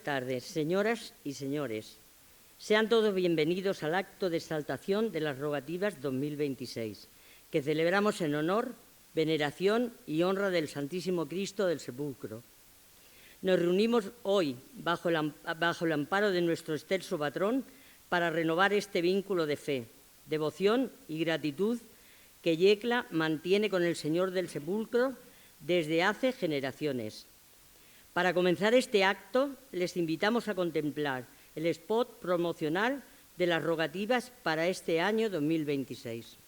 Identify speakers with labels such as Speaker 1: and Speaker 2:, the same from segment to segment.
Speaker 1: tardes, señoras y señores. Sean todos bienvenidos al acto de exaltación de las rogativas 2026, que celebramos en honor, veneración y honra del Santísimo Cristo del Sepulcro. Nos reunimos hoy bajo el amparo de nuestro excelso patrón para renovar este vínculo de fe, devoción y gratitud que Yecla mantiene con el Señor del Sepulcro desde hace generaciones. Para comenzar este acto, les invitamos a contemplar el spot promocional de las rogativas para este año 2026.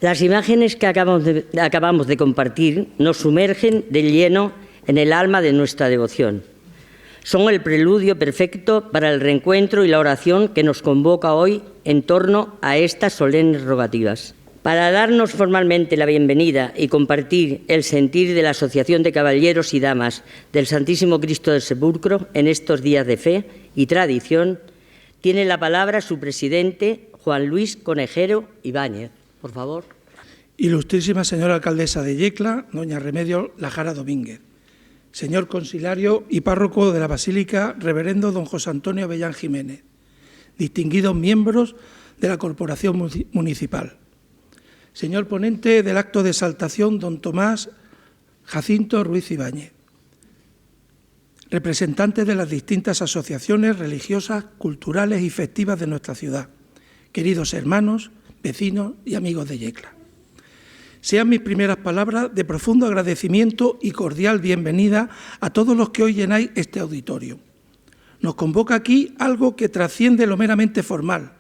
Speaker 1: Las imágenes que acabamos de compartir nos sumergen de lleno en el alma de nuestra devoción. Son el preludio perfecto para el reencuentro y la oración que nos convoca hoy en torno a estas solemnes rogativas. Para darnos formalmente la bienvenida y compartir el sentir de la Asociación de Caballeros y Damas del Santísimo Cristo del Sepulcro en estos días de fe y tradición, tiene la palabra su presidente, Juan Luis Conejero Ibáñez. Por favor.
Speaker 2: Ilustrísima señora alcaldesa de Yecla, doña Remedios Lajara Domínguez. Señor consilario y párroco de la Basílica, reverendo don José Antonio Avellán Jiménez. Distinguidos miembros de la Corporación Municipal. Señor ponente del acto de exaltación, don Tomás Jacinto Ruiz Ibáñez. Representantes de las distintas asociaciones religiosas, culturales y festivas de nuestra ciudad. Queridos hermanos, vecinos y amigos de Yecla. Sean mis primeras palabras de profundo agradecimiento y cordial bienvenida a todos los que hoy llenáis este auditorio. Nos convoca aquí algo que trasciende lo meramente formal.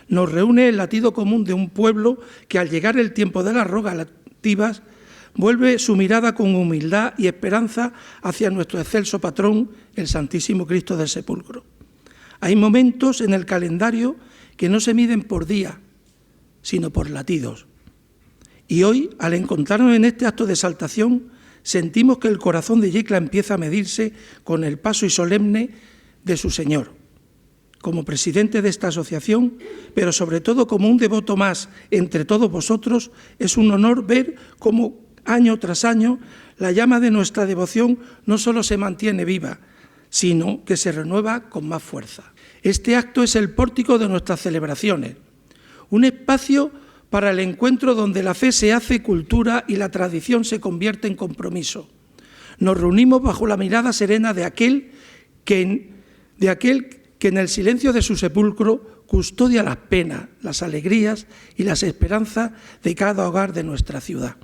Speaker 2: Nos reúne el latido común de un pueblo que al llegar el tiempo de las rogativas vuelve su mirada con humildad y esperanza hacia nuestro excelso patrón, el Santísimo Cristo del Sepulcro. Hay momentos en el calendario que no se miden por día, sino por latidos. Y hoy, al encontrarnos en este acto de exaltación, sentimos que el corazón de Yecla empieza a medirse con el paso y solemne de su Señor. Como presidente de esta asociación, pero sobre todo como un devoto más entre todos vosotros, es un honor ver cómo año tras año la llama de nuestra devoción no solo se mantiene viva, sino que se renueva con más fuerza. Este acto es el pórtico de nuestras celebraciones, un espacio para el encuentro donde la fe se hace cultura y la tradición se convierte en compromiso. Nos reunimos bajo la mirada serena de aquel que en el silencio de su sepulcro custodia las penas, las alegrías y las esperanzas de cada hogar de nuestra ciudad.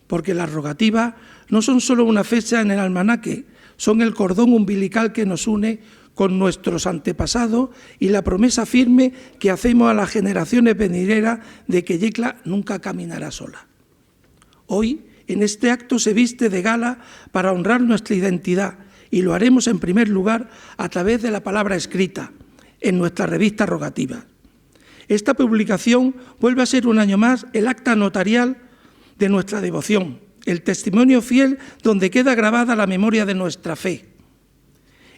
Speaker 2: Porque las rogativas no son solo una fecha en el almanaque, son el cordón umbilical que nos une con nuestros antepasados y la promesa firme que hacemos a las generaciones venideras de que Yecla nunca caminará sola. Hoy, en este acto se viste de gala para honrar nuestra identidad y lo haremos en primer lugar a través de la palabra escrita en nuestra revista rogativa. Esta publicación vuelve a ser un año más el acta notarial de nuestra devoción, el testimonio fiel donde queda grabada la memoria de nuestra fe.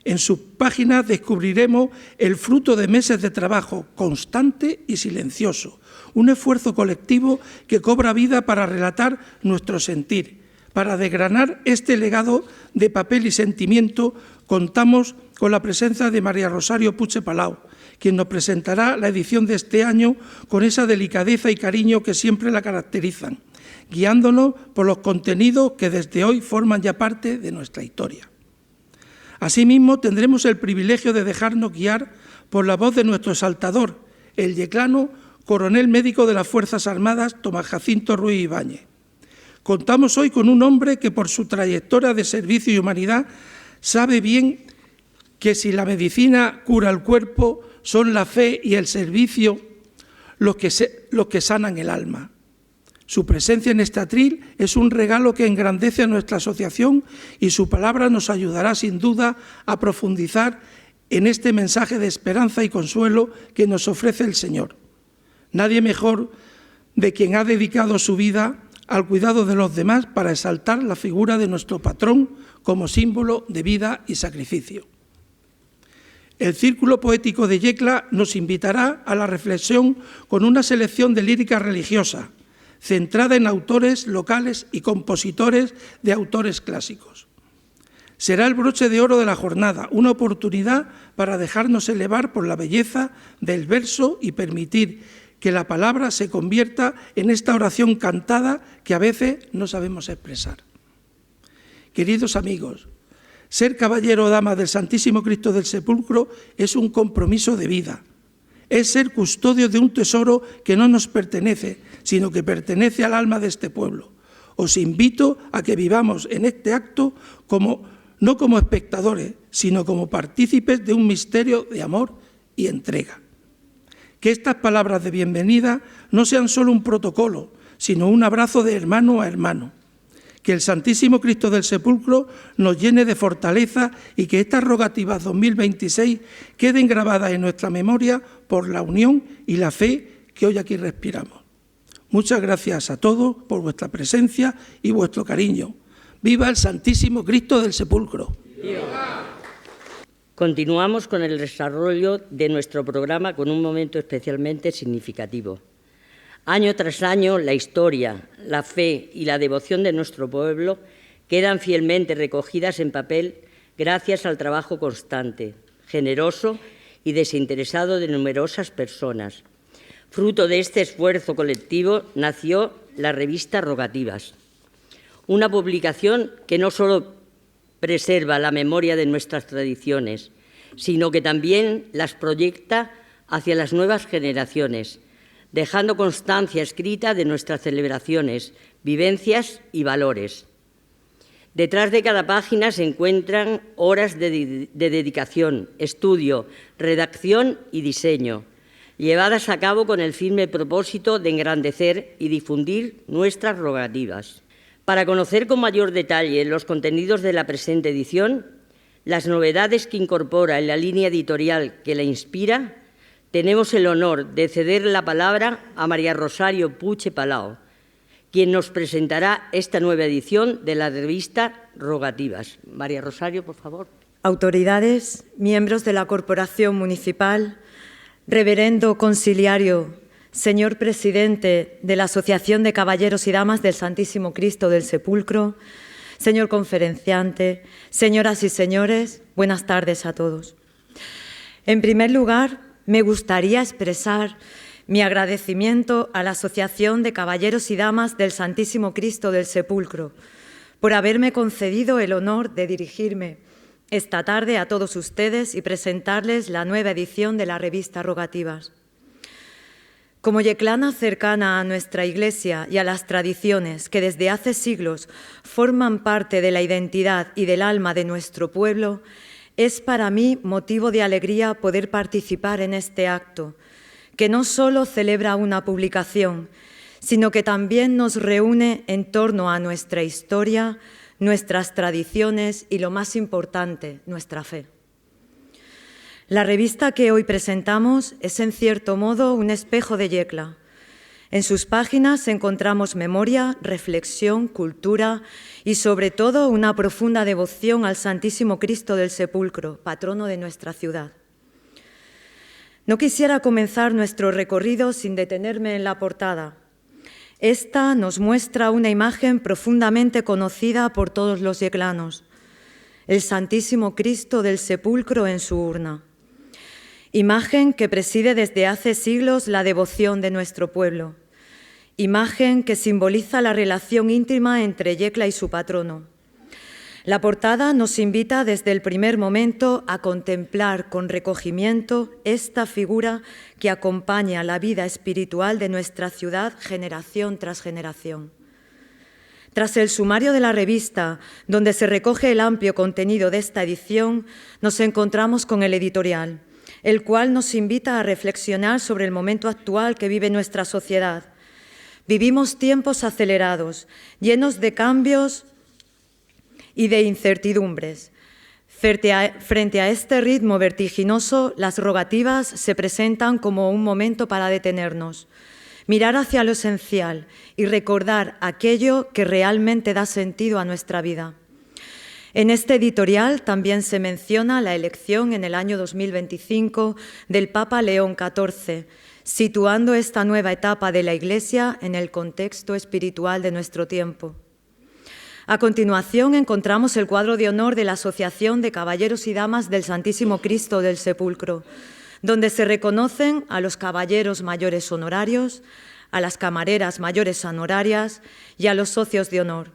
Speaker 2: En sus páginas descubriremos el fruto de meses de trabajo constante y silencioso, un esfuerzo colectivo que cobra vida para relatar nuestro sentir. Para desgranar este legado de papel y sentimiento, contamos con la presencia de María Rosario Puche Palau, quien nos presentará la edición de este año con esa delicadeza y cariño que siempre la caracterizan, guiándonos por los contenidos que desde hoy forman ya parte de nuestra historia. Asimismo, tendremos el privilegio de dejarnos guiar por la voz de nuestro exaltador, el yeclano coronel médico de las Fuerzas Armadas, Tomás Jacinto Ruiz Ibáñez. Contamos hoy con un hombre que por su trayectoria de servicio y humanidad sabe bien que si la medicina cura el cuerpo, son la fe y el servicio los que sanan el alma. Su presencia en este atril es un regalo que engrandece a nuestra asociación y su palabra nos ayudará sin duda a profundizar en este mensaje de esperanza y consuelo que nos ofrece el Señor. Nadie mejor de quien ha dedicado su vida al cuidado de los demás para exaltar la figura de nuestro patrón como símbolo de vida y sacrificio. El Círculo Poético de Yecla nos invitará a la reflexión con una selección de lírica religiosa, centrada en autores locales y compositores de autores clásicos. Será el broche de oro de la jornada, una oportunidad para dejarnos elevar por la belleza del verso y permitir que la palabra se convierta en esta oración cantada que a veces no sabemos expresar. Queridos amigos, ser caballero o dama del Santísimo Cristo del Sepulcro es un compromiso de vida. Es ser custodio de un tesoro que no nos pertenece, sino que pertenece al alma de este pueblo. Os invito a que vivamos en este acto no como espectadores, sino como partícipes de un misterio de amor y entrega. Que estas palabras de bienvenida no sean solo un protocolo, sino un abrazo de hermano a hermano. Que el Santísimo Cristo del Sepulcro nos llene de fortaleza y que estas rogativas 2026 queden grabadas en nuestra memoria por la unión y la fe que hoy aquí respiramos. Muchas gracias a todos por vuestra presencia y vuestro cariño. ¡Viva el Santísimo Cristo del Sepulcro! ¡Viva!
Speaker 1: Continuamos con el desarrollo de nuestro programa con un momento especialmente significativo. Año tras año, la historia, la fe y la devoción de nuestro pueblo quedan fielmente recogidas en papel gracias al trabajo constante, generoso y desinteresado de numerosas personas. Fruto de este esfuerzo colectivo nació la revista Rogativas, una publicación que no solo preserva la memoria de nuestras tradiciones, sino que también las proyecta hacia las nuevas generaciones, dejando constancia escrita de nuestras celebraciones, vivencias y valores. Detrás de cada página se encuentran horas de dedicación, estudio, redacción y diseño, llevadas a cabo con el firme propósito de engrandecer y difundir nuestras rogativas. Para conocer con mayor detalle los contenidos de la presente edición, las novedades que incorpora en la línea editorial que la inspira, tenemos el honor de ceder la palabra a María Rosario Puche Palau, quien nos presentará esta nueva edición de la revista Rogativas. María Rosario, por favor.
Speaker 3: Autoridades, miembros de la Corporación Municipal, reverendo conciliario, señor presidente de la Asociación de Caballeros y Damas del Santísimo Cristo del Sepulcro, señor conferenciante, señoras y señores, buenas tardes a todos. En primer lugar, me gustaría expresar mi agradecimiento a la Asociación de Caballeros y Damas del Santísimo Cristo del Sepulcro por haberme concedido el honor de dirigirme esta tarde a todos ustedes y presentarles la nueva edición de la revista Rogativas. Como yeclana cercana a nuestra Iglesia y a las tradiciones que desde hace siglos forman parte de la identidad y del alma de nuestro pueblo, es para mí motivo de alegría poder participar en este acto, que no solo celebra una publicación, sino que también nos reúne en torno a nuestra historia, nuestras tradiciones y, lo más importante, nuestra fe. La revista que hoy presentamos es, en cierto modo, un espejo de Yecla. En sus páginas encontramos memoria, reflexión, cultura y, sobre todo, una profunda devoción al Santísimo Cristo del Sepulcro, patrono de nuestra ciudad. No quisiera comenzar nuestro recorrido sin detenerme en la portada. Esta nos muestra una imagen profundamente conocida por todos los yeclanos: el Santísimo Cristo del Sepulcro en su urna. Imagen que preside desde hace siglos la devoción de nuestro pueblo. Imagen que simboliza la relación íntima entre Yecla y su patrono. La portada nos invita desde el primer momento a contemplar con recogimiento esta figura que acompaña la vida espiritual de nuestra ciudad generación tras generación. Tras el sumario de la revista, donde se recoge el amplio contenido de esta edición, nos encontramos con el editorial, el cual nos invita a reflexionar sobre el momento actual que vive nuestra sociedad. Vivimos tiempos acelerados, llenos de cambios y de incertidumbres. Frente a este ritmo vertiginoso, las rogativas se presentan como un momento para detenernos, mirar hacia lo esencial y recordar aquello que realmente da sentido a nuestra vida. En este editorial también se menciona la elección en el año 2025 del Papa León XIV, situando esta nueva etapa de la Iglesia en el contexto espiritual de nuestro tiempo. A continuación encontramos el cuadro de honor de la Asociación de Caballeros y Damas del Santísimo Cristo del Sepulcro, donde se reconocen a los caballeros mayores honorarios, a las camareras mayores honorarias y a los socios de honor.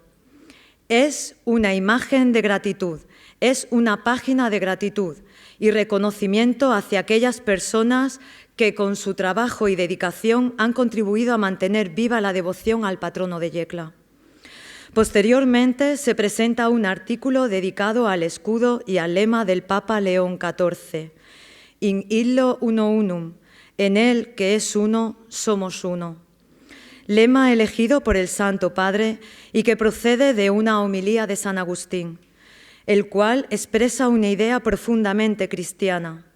Speaker 3: Es una imagen de gratitud, es una página de gratitud y reconocimiento hacia aquellas personas que con su trabajo y dedicación han contribuido a mantener viva la devoción al patrono de Yecla. Posteriormente se presenta un artículo dedicado al escudo y al lema del Papa León XIV, In illo uno unum, en él que es uno, somos uno. Lema elegido por el Santo Padre y que procede de una homilía de San Agustín, el cual expresa una idea profundamente cristiana: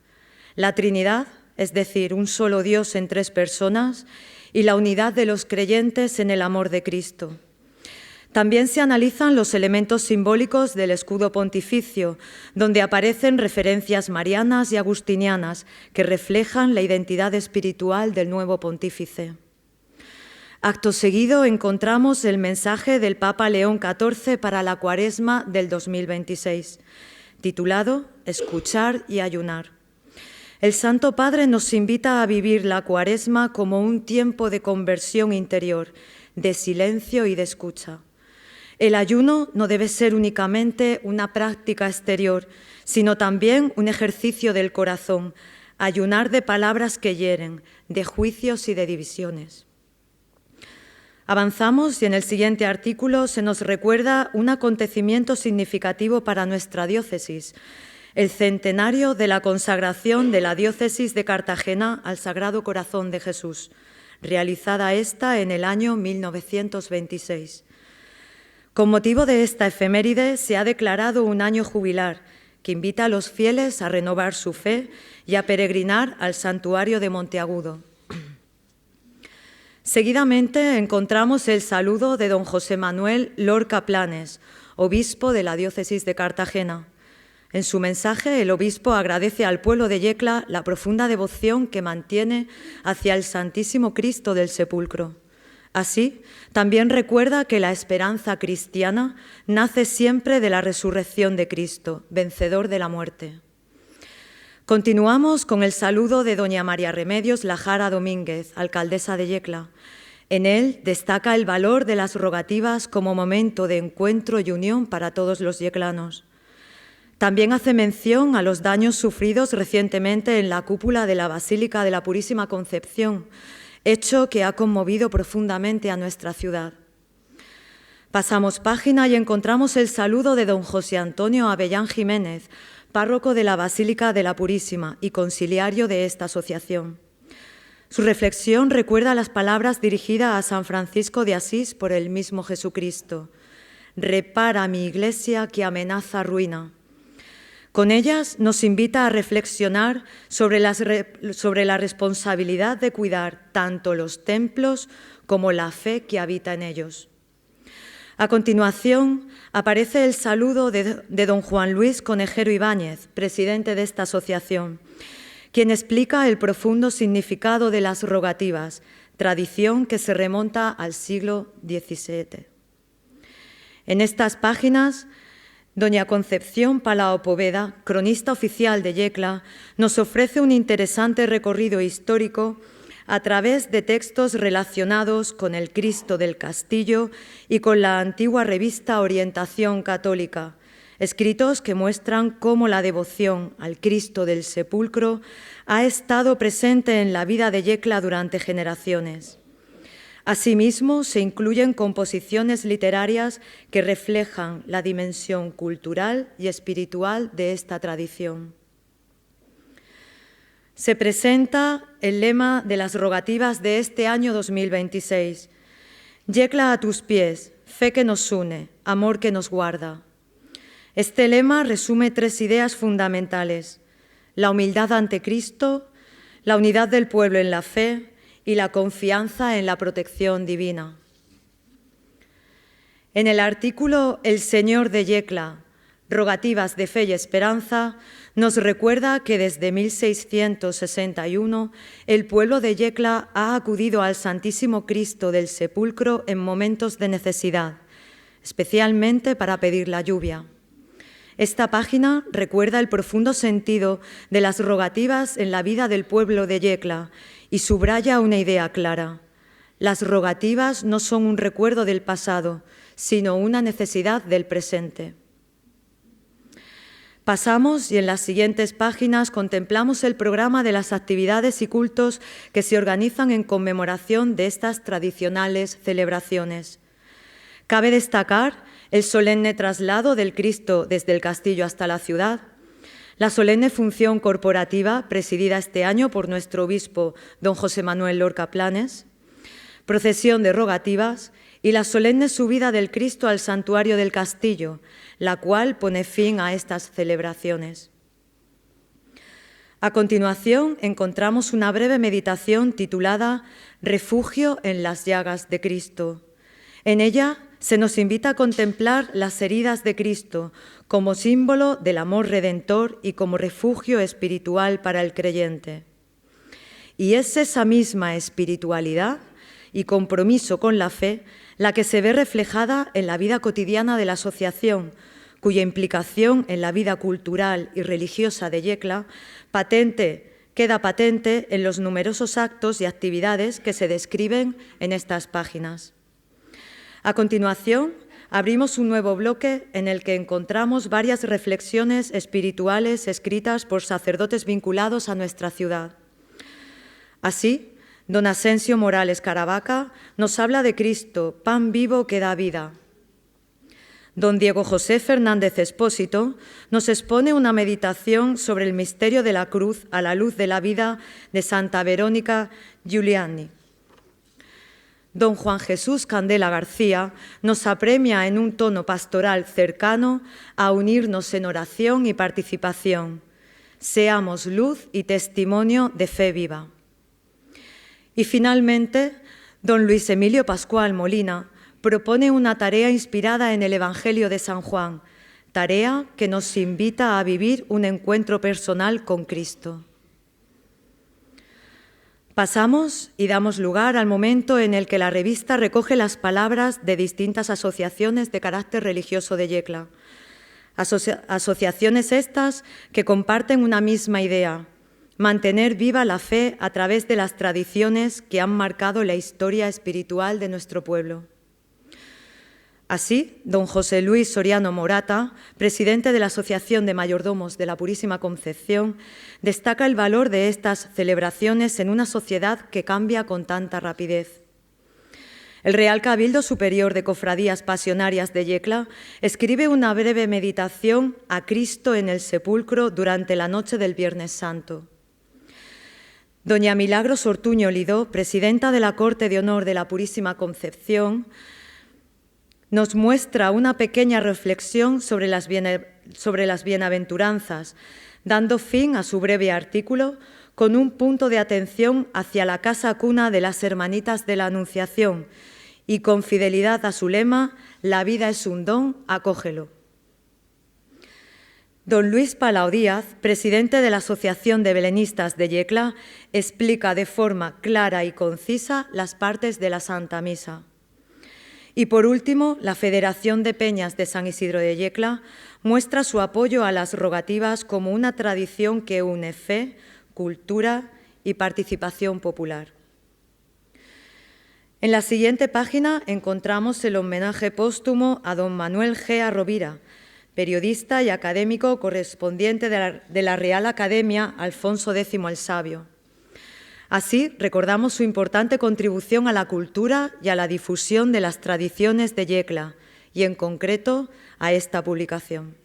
Speaker 3: la Trinidad, es decir, un solo Dios en tres personas, y la unidad de los creyentes en el amor de Cristo. También se analizan los elementos simbólicos del escudo pontificio, donde aparecen referencias marianas y agustinianas que reflejan la identidad espiritual del nuevo pontífice. Acto seguido encontramos el mensaje del Papa León XIV para la Cuaresma del 2026, titulado Escuchar y ayunar. El Santo Padre nos invita a vivir la Cuaresma como un tiempo de conversión interior, de silencio y de escucha. El ayuno no debe ser únicamente una práctica exterior, sino también un ejercicio del corazón, ayunar de palabras que hieren, de juicios y de divisiones. Avanzamos y en el siguiente artículo se nos recuerda un acontecimiento significativo para nuestra diócesis, el centenario de la consagración de la diócesis de Cartagena al Sagrado Corazón de Jesús, realizada esta en el año 1926. Con motivo de esta efeméride se ha declarado un año jubilar que invita a los fieles a renovar su fe y a peregrinar al santuario de Monteagudo. Seguidamente encontramos el saludo de don José Manuel Lorca Planes, obispo de la diócesis de Cartagena. En su mensaje, el obispo agradece al pueblo de Yecla la profunda devoción que mantiene hacia el Santísimo Cristo del Sepulcro. Así, también recuerda que la esperanza cristiana nace siempre de la resurrección de Cristo, vencedor de la muerte. Continuamos con el saludo de doña María Remedios Lajara Domínguez, alcaldesa de Yecla. En él destaca el valor de las rogativas como momento de encuentro y unión para todos los yeclanos. También hace mención a los daños sufridos recientemente en la cúpula de la Basílica de la Purísima Concepción, hecho que ha conmovido profundamente a nuestra ciudad. Pasamos página y encontramos el saludo de don José Antonio Avellán Jiménez, párroco de la Basílica de la Purísima y conciliario de esta asociación. Su reflexión recuerda las palabras dirigidas a San Francisco de Asís por el mismo Jesucristo: «Repara mi iglesia que amenaza ruina». Con ellas nos invita a reflexionar sobre la responsabilidad de cuidar tanto los templos como la fe que habita en ellos. A continuación, aparece el saludo de don Juan Luis Conejero Ibáñez, presidente de esta asociación, quien explica el profundo significado de las rogativas, tradición que se remonta al siglo XVII. En estas páginas, doña Concepción Palao Poveda, cronista oficial de Yecla, nos ofrece un interesante recorrido histórico a través de textos relacionados con el Cristo del Castillo y con la antigua revista Orientación Católica, escritos que muestran cómo la devoción al Cristo del Sepulcro ha estado presente en la vida de Yecla durante generaciones. Asimismo, se incluyen composiciones literarias que reflejan la dimensión cultural y espiritual de esta tradición. Se presenta el lema de las rogativas de este año 2026. Yecla a tus pies, fe que nos une, amor que nos guarda. Este lema resume 3 ideas fundamentales: la humildad ante Cristo, la unidad del pueblo en la fe y la confianza en la protección divina. En el artículo El Señor de Yecla, rogativas de fe y esperanza, nos recuerda que desde 1661 el pueblo de Yecla ha acudido al Santísimo Cristo del Sepulcro en momentos de necesidad, especialmente para pedir la lluvia. Esta página recuerda el profundo sentido de las rogativas en la vida del pueblo de Yecla y subraya una idea clara: las rogativas no son un recuerdo del pasado, sino una necesidad del presente. Pasamos y en las siguientes páginas contemplamos el programa de las actividades y cultos que se organizan en conmemoración de estas tradicionales celebraciones. Cabe destacar el solemne traslado del Cristo desde el castillo hasta la ciudad, la solemne función corporativa presidida este año por nuestro obispo don José Manuel Lorca Planes, procesión de rogativas y la solemne subida del Cristo al santuario del castillo, la cual pone fin a estas celebraciones. A continuación, encontramos una breve meditación titulada Refugio en las llagas de Cristo. En ella se nos invita a contemplar las heridas de Cristo como símbolo del amor redentor y como refugio espiritual para el creyente. Y es esa misma espiritualidad y compromiso con la fe la que se ve reflejada en la vida cotidiana de la asociación, cuya implicación en la vida cultural y religiosa de Yecla queda patente en los numerosos actos y actividades que se describen en estas páginas. A continuación, abrimos un nuevo bloque en el que encontramos varias reflexiones espirituales escritas por sacerdotes vinculados a nuestra ciudad. Así, don Asensio Morales Caravaca nos habla de Cristo, pan vivo que da vida. Don Diego José Fernández Expósito nos expone una meditación sobre el misterio de la cruz a la luz de la vida de Santa Verónica Giuliani. Don Juan Jesús Candela García nos apremia en un tono pastoral cercano a unirnos en oración y participación. Seamos luz y testimonio de fe viva. Y finalmente, don Luis Emilio Pascual Molina propone una tarea inspirada en el Evangelio de San Juan, tarea que nos invita a vivir un encuentro personal con Cristo. Pasamos y damos lugar al momento en el que la revista recoge las palabras de distintas asociaciones de carácter religioso de Yecla. Asociaciones estas que comparten una misma idea: mantener viva la fe a través de las tradiciones que han marcado la historia espiritual de nuestro pueblo. Así, don José Luis Soriano Morata, presidente de la Asociación de Mayordomos de la Purísima Concepción, destaca el valor de estas celebraciones en una sociedad que cambia con tanta rapidez. El Real Cabildo Superior de Cofradías Pasionarias de Yecla escribe una breve meditación a Cristo en el sepulcro durante la noche del Viernes Santo. Doña Milagros Ortuño Lidó, presidenta de la Corte de Honor de la Purísima Concepción, nos muestra una pequeña reflexión sobre las las bienaventuranzas, dando fin a su breve artículo con un punto de atención hacia la casa cuna de las Hermanitas de la Anunciación y con fidelidad a su lema, la vida es un don, acógelo. Don Luis Palau Díaz, presidente de la Asociación de Belenistas de Yecla, explica de forma clara y concisa las partes de la Santa Misa. Y por último, la Federación de Peñas de San Isidro de Yecla muestra su apoyo a las rogativas como una tradición que une fe, cultura y participación popular. En la siguiente página encontramos el homenaje póstumo a don Manuel G. Rovira, periodista y académico correspondiente de la Real Academia Alfonso X el Sabio. Así, recordamos su importante contribución a la cultura y a la difusión de las tradiciones de Yecla, y en concreto a esta publicación.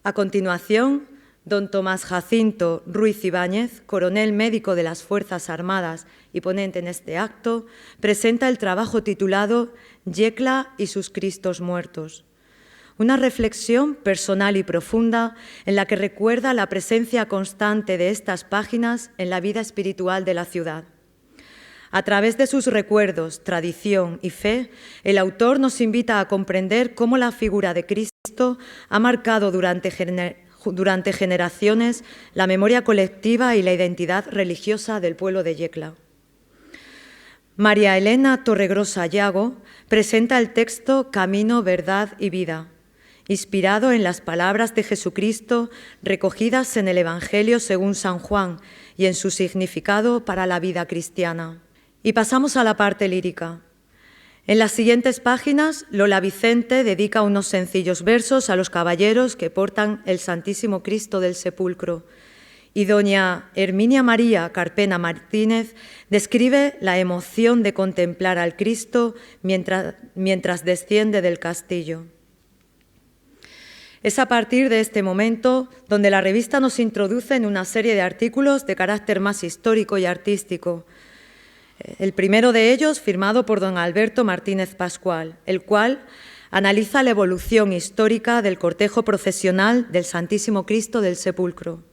Speaker 3: A continuación, don Tomás Jacinto Ruiz Ibáñez, coronel médico de las Fuerzas Armadas y ponente en este acto, presenta el trabajo titulado Yecla y sus Cristos muertos. Una reflexión personal y profunda en la que recuerda la presencia constante de estas páginas en la vida espiritual de la ciudad. A través de sus recuerdos, tradición y fe, el autor nos invita a comprender cómo la figura de Cristo ha marcado durante generaciones la memoria colectiva y la identidad religiosa del pueblo de Yecla. María Elena Torregrosa Yago presenta el texto Camino, Verdad y Vida, inspirado en las palabras de Jesucristo recogidas en el Evangelio según San Juan y en su significado para la vida cristiana. Y pasamos a la parte lírica. En las siguientes páginas, Lola Vicente dedica unos sencillos versos a los caballeros que portan el Santísimo Cristo del Sepulcro, y doña Herminia María Carpena Martínez describe la emoción de contemplar al Cristo mientras desciende del castillo. Es a partir de este momento donde la revista nos introduce en una serie de artículos de carácter más histórico y artístico. El primero de ellos firmado por don Alberto Martínez Pascual, el cual analiza la evolución histórica del cortejo procesional del Santísimo Cristo del Sepulcro.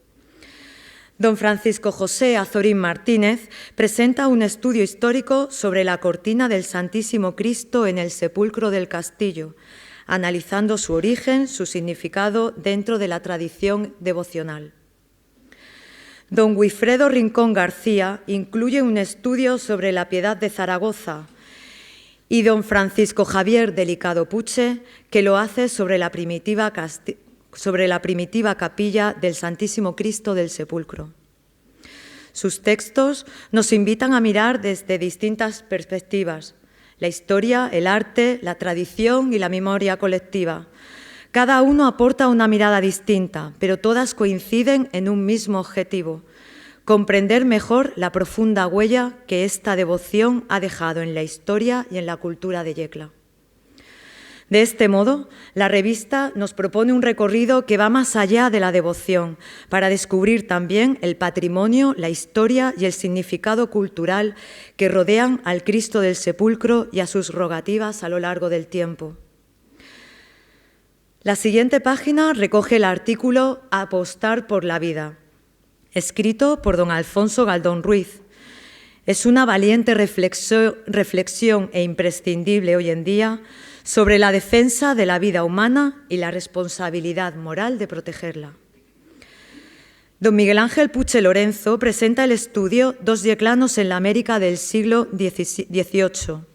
Speaker 3: Don Francisco José Azorín Martínez presenta un estudio histórico sobre la cortina del Santísimo Cristo en el sepulcro del castillo, analizando su origen, su significado dentro de la tradición devocional. Don Wilfredo Rincón García incluye un estudio sobre la Piedad de Zaragoza y don Francisco Javier Delicado Puche, que lo hace sobre la primitiva capilla del Santísimo Cristo del Sepulcro. Sus textos nos invitan a mirar desde distintas perspectivas: la historia, el arte, la tradición y la memoria colectiva. Cada uno aporta una mirada distinta, pero todas coinciden en un mismo objetivo: comprender mejor la profunda huella que esta devoción ha dejado en la historia y en la cultura de Yecla. De este modo, la revista nos propone un recorrido que va más allá de la devoción, para descubrir también el patrimonio, la historia y el significado cultural que rodean al Cristo del Sepulcro y a sus rogativas a lo largo del tiempo. La siguiente página recoge el artículo Apostar por la vida, escrito por don Alfonso Galdón Ruiz. Es una valiente reflexión e imprescindible hoy en día sobre la defensa de la vida humana y la responsabilidad moral de protegerla. Don Miguel Ángel Puche Lorenzo presenta el estudio Dos yeclanos en la América del siglo XVIII,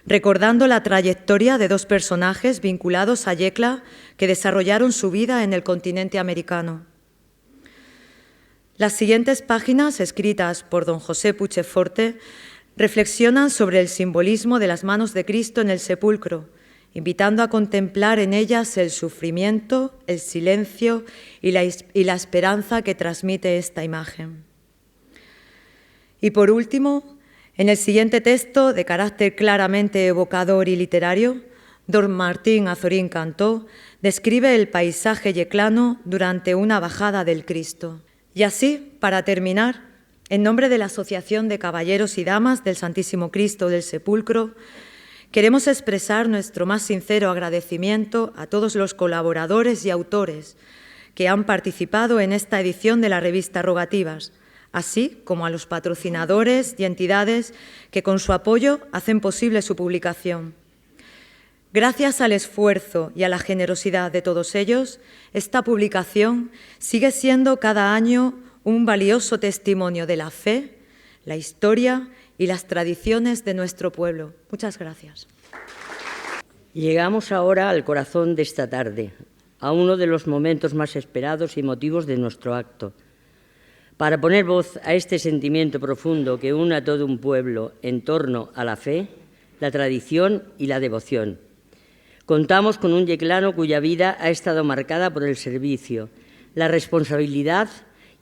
Speaker 3: recordando la trayectoria de dos personajes vinculados a Yecla que desarrollaron su vida en el continente americano. Las siguientes páginas, escritas por don José Puche Forte, reflexionan sobre el simbolismo de las manos de Cristo en el sepulcro, invitando a contemplar en ellas el sufrimiento, el silencio y la esperanza que transmite esta imagen. Y por último, en el siguiente texto, de carácter claramente evocador y literario, don Martín Azorín Cantó describe el paisaje yeclano durante una bajada del Cristo. Y así, para terminar, en nombre de la Asociación de Caballeros y Damas del Santísimo Cristo del Sepulcro, Queremos expresar nuestro más sincero agradecimiento a todos los colaboradores y autores que han participado en esta edición de la revista Rogativas, así como a los patrocinadores y entidades que con su apoyo hacen posible su publicación. Gracias al esfuerzo y a la generosidad de todos ellos, esta publicación sigue siendo cada año un valioso testimonio de la fe, la historia y las tradiciones de nuestro pueblo. Muchas gracias.
Speaker 1: Llegamos ahora al corazón de esta tarde, a uno de los momentos más esperados y emotivos de nuestro acto. Para poner voz a este sentimiento profundo que une a todo un pueblo en torno a la fe, la tradición y la devoción. Contamos con un yeclano cuya vida ha estado marcada por el servicio, la responsabilidad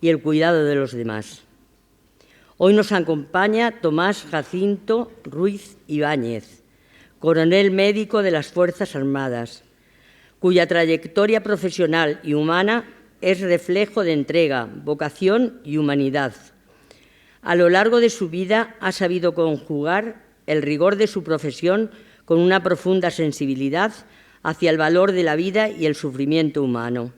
Speaker 1: y el cuidado de los demás. Hoy nos acompaña Tomás Jacinto Ruiz Ibáñez, coronel médico de las Fuerzas Armadas, cuya trayectoria profesional y humana es reflejo de entrega, vocación y humanidad. A lo largo de su vida ha sabido conjugar el rigor de su profesión con una profunda sensibilidad hacia el valor de la vida y el sufrimiento humano.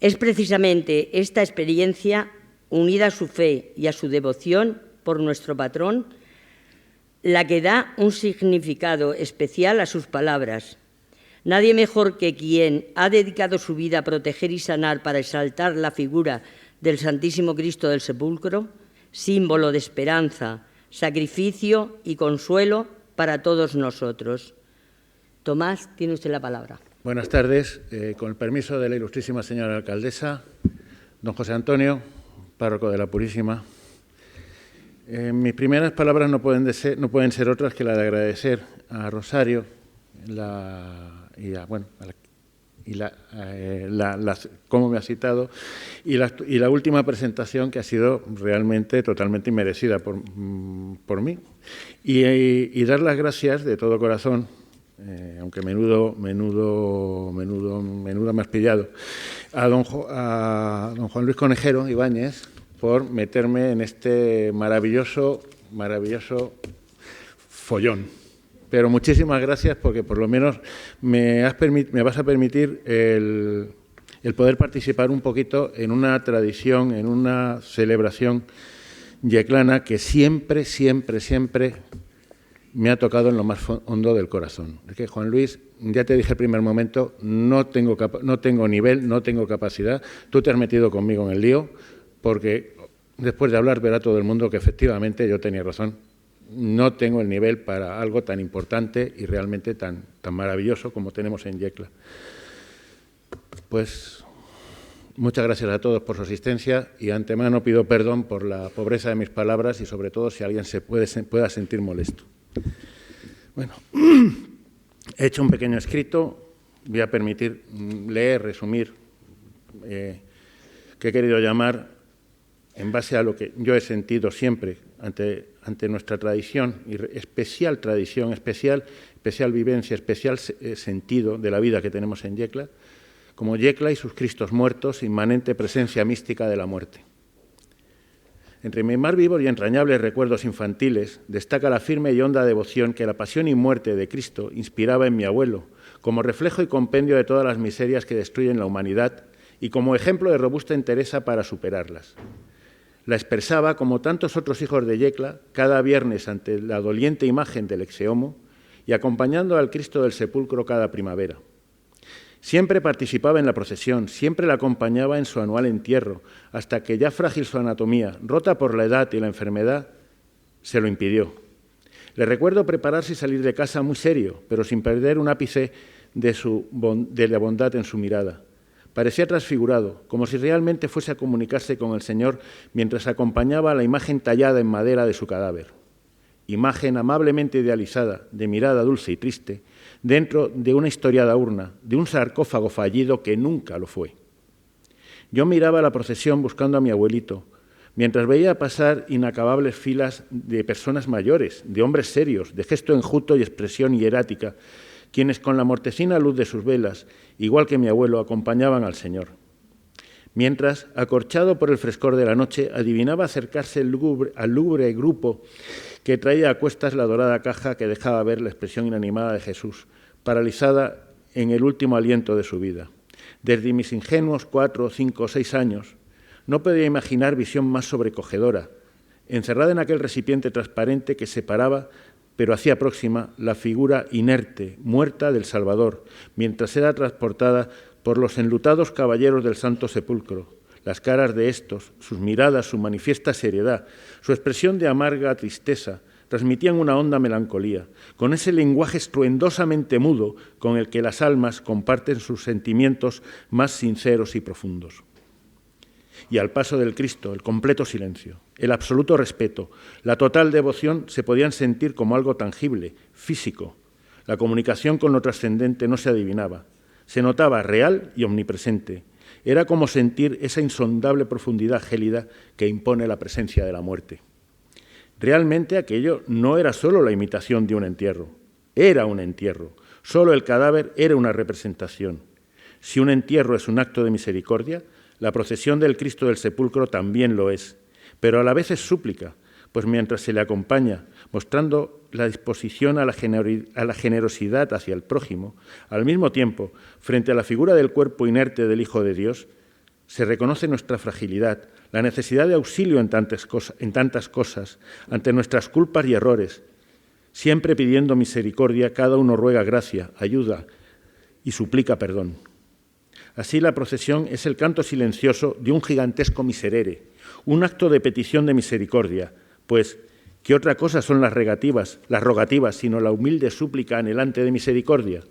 Speaker 1: Es precisamente esta experiencia, unida a su fe y a su devoción por nuestro patrón, la que da un significado especial a sus palabras. Nadie mejor que quien ha dedicado su vida a proteger y sanar para exaltar la figura del Santísimo Cristo del Sepulcro, símbolo de esperanza, sacrificio y consuelo para todos nosotros. Tomás, tiene usted la palabra.
Speaker 4: Buenas tardes. Con el permiso de la ilustrísima señora alcaldesa, don José Antonio, párroco de la Purísima. Mis primeras palabras no pueden ser otras que la de agradecer a Rosario cómo me ha citado y la última presentación, que ha sido realmente totalmente inmerecida por mí, y dar las gracias de todo corazón, aunque menudo me has pillado, a don Juan Luis Conejero Ibáñez por meterme en este maravilloso follón. Pero muchísimas gracias, porque por lo menos me vas a permitir el poder participar un poquito en una tradición, en una celebración yeclana que siempre me ha tocado en lo más hondo del corazón. Es que, Juan Luis, ya te dije el primer momento, no tengo nivel, no tengo capacidad. Tú te has metido conmigo en el lío, porque después de hablar verá todo el mundo que efectivamente yo tenía razón. No tengo el nivel para algo tan importante y realmente tan maravilloso como tenemos en Yecla. Pues muchas gracias a todos por su asistencia y de antemano pido perdón por la pobreza de mis palabras y sobre todo si alguien se pueda sentir molesto. Bueno, he hecho un pequeño escrito, voy a permitir leer, resumir, que he querido llamar, en base a lo que yo he sentido siempre ante nuestra tradición, y especial vivencia, especial sentido de la vida que tenemos en Yecla, como Yecla y sus Cristos muertos, inmanente presencia mística de la muerte. Entre mis más vivos y entrañables recuerdos infantiles destaca la firme y honda devoción que la pasión y muerte de Cristo inspiraba en mi abuelo, como reflejo y compendio de todas las miserias que destruyen la humanidad y como ejemplo de robusta entereza para superarlas. La expresaba, como tantos otros hijos de Yecla, cada viernes ante la doliente imagen del Exeomo y acompañando al Cristo del Sepulcro cada primavera. Siempre participaba en la procesión, siempre la acompañaba en su anual entierro, hasta que ya frágil su anatomía, rota por la edad y la enfermedad, se lo impidió. Le recuerdo prepararse y salir de casa muy serio, pero sin perder un ápice de la bondad en su mirada. Parecía transfigurado, como si realmente fuese a comunicarse con el Señor mientras acompañaba a la imagen tallada en madera de su cadáver. Imagen amablemente idealizada, de mirada dulce y triste, dentro de una historiada urna, de un sarcófago fallido que nunca lo fue. Yo miraba la procesión buscando a mi abuelito, mientras veía pasar inacabables filas de personas mayores, de hombres serios, de gesto enjuto y expresión hierática, quienes con la mortecina luz de sus velas, igual que mi abuelo, acompañaban al Señor. Mientras, acorchado por el frescor de la noche, adivinaba acercarse al lúgubre grupo que traía a cuestas la dorada caja que dejaba ver la expresión inanimada de Jesús, paralizada en el último aliento de su vida. Desde mis ingenuos 4, 5, 6 años, no podía imaginar visión más sobrecogedora, encerrada en aquel recipiente transparente que separaba, pero hacía próxima, la figura inerte, muerta del Salvador, mientras era transportada por los enlutados caballeros del Santo Sepulcro. Las caras de estos, sus miradas, su manifiesta seriedad, su expresión de amarga tristeza, transmitían una honda melancolía, con ese lenguaje estruendosamente mudo con el que las almas comparten sus sentimientos más sinceros y profundos. Y al paso del Cristo, el completo silencio, el absoluto respeto, la total devoción se podían sentir como algo tangible, físico. La comunicación con lo trascendente no se adivinaba, se notaba real y omnipresente. Era como sentir esa insondable profundidad gélida que impone la presencia de la muerte. Realmente aquello no era solo la imitación de un entierro, era un entierro. Solo el cadáver era una representación. Si un entierro es un acto de misericordia, la procesión del Cristo del sepulcro también lo es, pero a la vez es súplica, pues mientras se le acompaña, mostrando la disposición a la generosidad hacia el prójimo, al mismo tiempo, frente a la figura del cuerpo inerte del Hijo de Dios, se reconoce nuestra fragilidad, la necesidad de auxilio en tantas cosas, ante nuestras culpas y errores. Siempre pidiendo misericordia, cada uno ruega gracia, ayuda y suplica perdón. Así la procesión es el canto silencioso de un gigantesco miserere, un acto de petición de misericordia, pues ¿qué otra cosa son las rogativas, sino la humilde súplica anhelante de misericordia?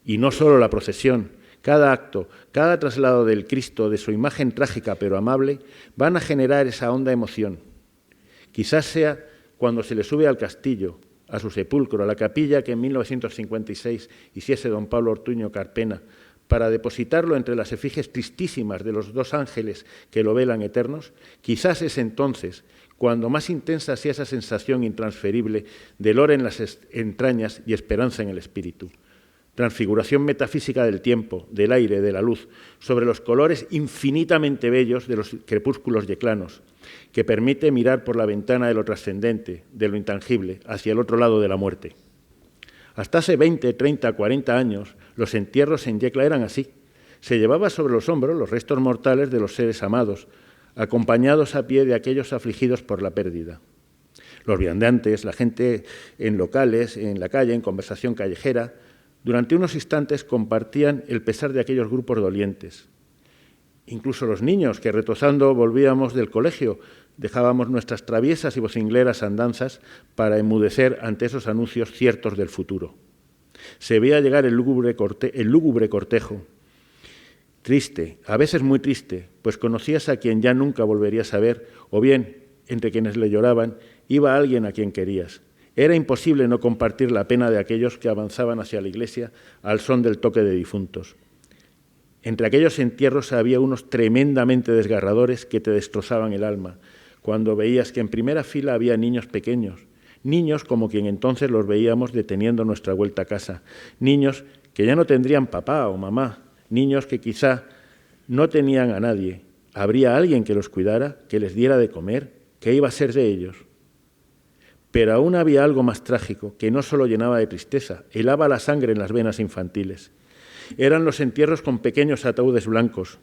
Speaker 4: Y no solo la procesión, cada acto, cada traslado del Cristo de su imagen trágica pero amable van a generar esa honda emoción. Quizás sea cuando se le sube al castillo, a su sepulcro, a la capilla que en 1956 hiciese don Pablo Ortuño Carpena, para depositarlo entre las efigies tristísimas de los 2 ángeles que lo velan eternos, quizás es entonces cuando más intensa sea esa sensación intransferible de dolor en las entrañas y esperanza en el espíritu. Transfiguración metafísica del tiempo, del aire, de la luz, sobre los colores infinitamente bellos de los crepúsculos yeclanos, que permite mirar por la ventana de lo trascendente, de lo intangible, hacia el otro lado de la muerte. Hasta hace 20, 30, 40 años, los entierros en Yecla eran así. Se llevaba sobre los hombros los restos mortales de los seres amados, acompañados a pie de aquellos afligidos por la pérdida. Los viandantes, la gente en locales, en la calle, en conversación callejera, durante unos instantes compartían el pesar de aquellos grupos dolientes. Incluso los niños que retozando volvíamos del colegio, dejábamos nuestras traviesas y vocingleras andanzas para enmudecer ante esos anuncios ciertos del futuro. Se veía llegar el lúgubre cortejo, triste, a veces muy triste, pues conocías a quien ya nunca volverías a ver, o bien, entre quienes le lloraban, iba alguien a quien querías. Era imposible no compartir la pena de aquellos que avanzaban hacia la iglesia al son del toque de difuntos. Entre aquellos entierros había unos tremendamente desgarradores que te destrozaban el alma, cuando veías que en primera fila había niños pequeños, niños como quien entonces los veíamos deteniendo nuestra vuelta a casa, niños que ya no tendrían papá o mamá, niños que quizá no tenían a nadie. ¿Habría alguien que los cuidara, que les diera de comer? ¿Qué iba a ser de ellos? Pero aún había algo más trágico, que no solo llenaba de tristeza, helaba la sangre en las venas infantiles. Eran los entierros con pequeños ataúdes blancos,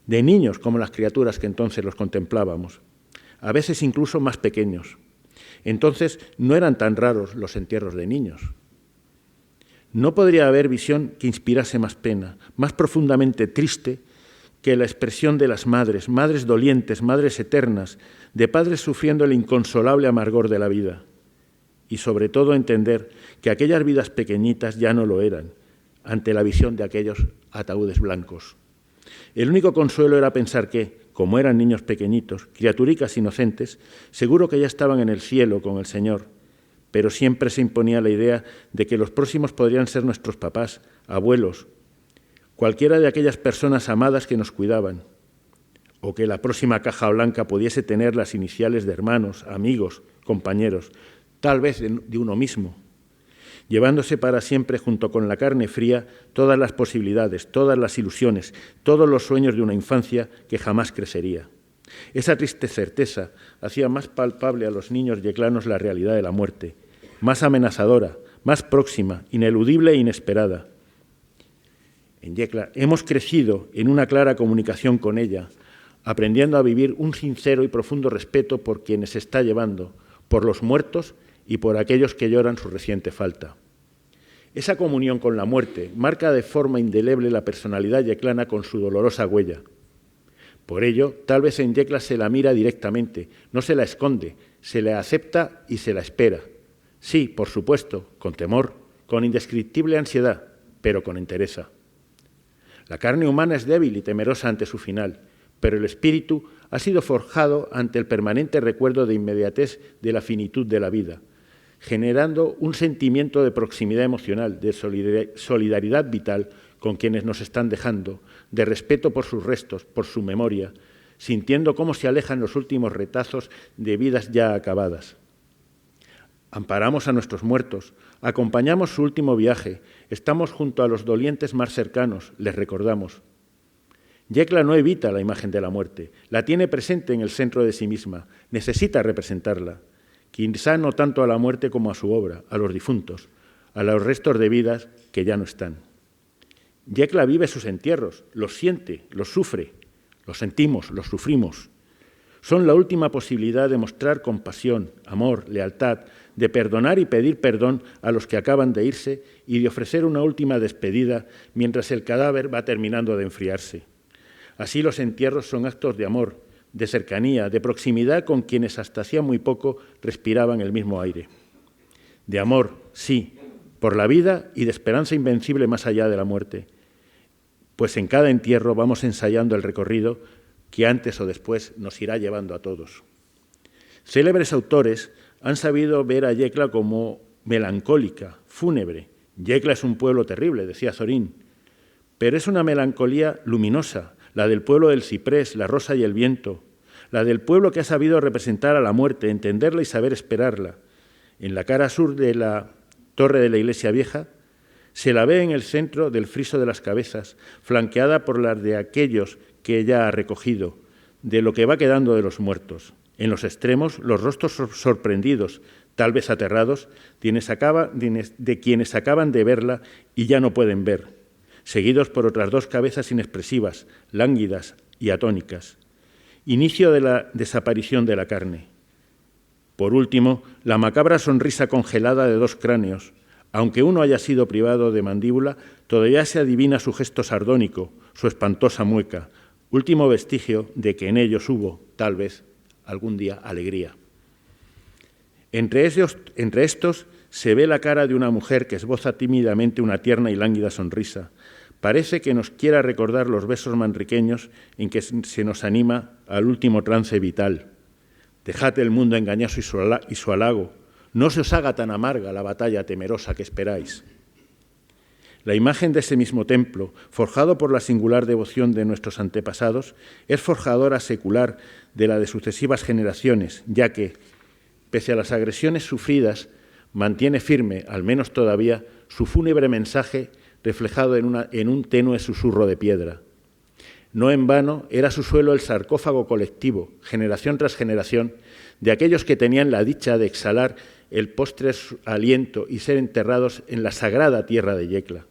Speaker 4: de niños como las criaturas que entonces los contemplábamos, a veces incluso más pequeños. Entonces no eran tan raros los entierros de niños. No podría haber visión que inspirase más pena, más profundamente triste que la expresión de las madres, madres dolientes, madres eternas, de padres sufriendo el inconsolable amargor de la vida. Y sobre todo entender que aquellas vidas pequeñitas ya no lo eran, ante la visión de aquellos ataúdes blancos. El único consuelo era pensar que, como eran niños pequeñitos, criaturicas inocentes, seguro que ya estaban en el cielo con el Señor, pero siempre se imponía la idea de que los próximos podrían ser nuestros papás, abuelos, cualquiera de aquellas personas amadas que nos cuidaban, o que la próxima caja blanca pudiese tener las iniciales de hermanos, amigos, compañeros, tal vez de uno mismo, llevándose para siempre junto con la carne fría todas las posibilidades, todas las ilusiones, todos los sueños de una infancia que jamás crecería. Esa triste certeza hacía más palpable a los niños yeclanos la realidad de la muerte, más amenazadora, más próxima, ineludible e inesperada. En Yecla hemos crecido en una clara comunicación con ella, aprendiendo a vivir un sincero y profundo respeto por quienes se está llevando, por los muertos y por aquellos que lloran su reciente falta. Esa comunión con la muerte marca de forma indeleble la personalidad yeclana con su dolorosa huella. Por ello, tal vez en Yecla se la mira directamente, no se la esconde, se la acepta y se la espera. Sí, por supuesto, con temor, con indescriptible ansiedad, pero con entereza. La carne humana es débil y temerosa ante su final, pero el espíritu ha sido forjado ante el permanente recuerdo de inmediatez de la finitud de la vida, generando un sentimiento de proximidad emocional, de solidaridad vital con quienes nos están dejando, de respeto por sus restos, por su memoria, sintiendo cómo se alejan los últimos retazos de vidas ya acabadas. Amparamos a nuestros muertos, acompañamos su último viaje, estamos junto a los dolientes más cercanos, les recordamos. Yecla no evita la imagen de la muerte, la tiene presente en el centro de sí misma, necesita representarla, quizá no tanto a la muerte como a su obra, a los difuntos, a los restos de vidas que ya no están. Yecla vive sus entierros, los siente, los sufre, los sentimos, los sufrimos. Son la última posibilidad de mostrar compasión, amor, lealtad, de perdonar y pedir perdón a los que acaban de irse y de ofrecer una última despedida mientras el cadáver va terminando de enfriarse. Así los entierros son actos de amor, de cercanía, de proximidad con quienes hasta hacía muy poco respiraban el mismo aire. De amor, sí, por la vida y de esperanza invencible más allá de la muerte, pues en cada entierro vamos ensayando el recorrido que antes o después nos irá llevando a todos. Célebres autores han sabido ver a Yecla como melancólica, fúnebre. Yecla es un pueblo terrible, decía Zorín, pero es una melancolía luminosa, la del pueblo del ciprés, la rosa y el viento, la del pueblo que ha sabido representar a la muerte, entenderla y saber esperarla. En la cara sur de la torre de la iglesia vieja se la ve en el centro del friso de las cabezas, flanqueada por las de aquellos que ella ha recogido, de lo que va quedando de los muertos. En los extremos, los rostros sorprendidos, tal vez aterrados, de quienes acaban de verla y ya no pueden ver, seguidos por otras dos cabezas inexpresivas, lánguidas y atónicas. Inicio de la desaparición de la carne. Por último, la macabra sonrisa congelada de dos cráneos. Aunque uno haya sido privado de mandíbula, todavía se adivina su gesto sardónico, su espantosa mueca, último vestigio de que en ellos hubo, tal vez, algún día, alegría. Entre estos se ve la cara de una mujer que esboza tímidamente una tierna y lánguida sonrisa. Parece que nos quiera recordar los besos manriqueños en que se nos anima al último trance vital. Dejad el mundo engañoso y su halago. No se os haga tan amarga la batalla temerosa que esperáis. La imagen de ese mismo templo, forjado por la singular devoción de nuestros antepasados, es forjadora secular de la de sucesivas generaciones, ya que, pese a las agresiones sufridas, mantiene firme, al menos todavía, su fúnebre mensaje reflejado en un tenue susurro de piedra. No en vano era su suelo el sarcófago colectivo, generación tras generación, de aquellos que tenían la dicha de exhalar el postre aliento y ser enterrados en la sagrada tierra de Yecla.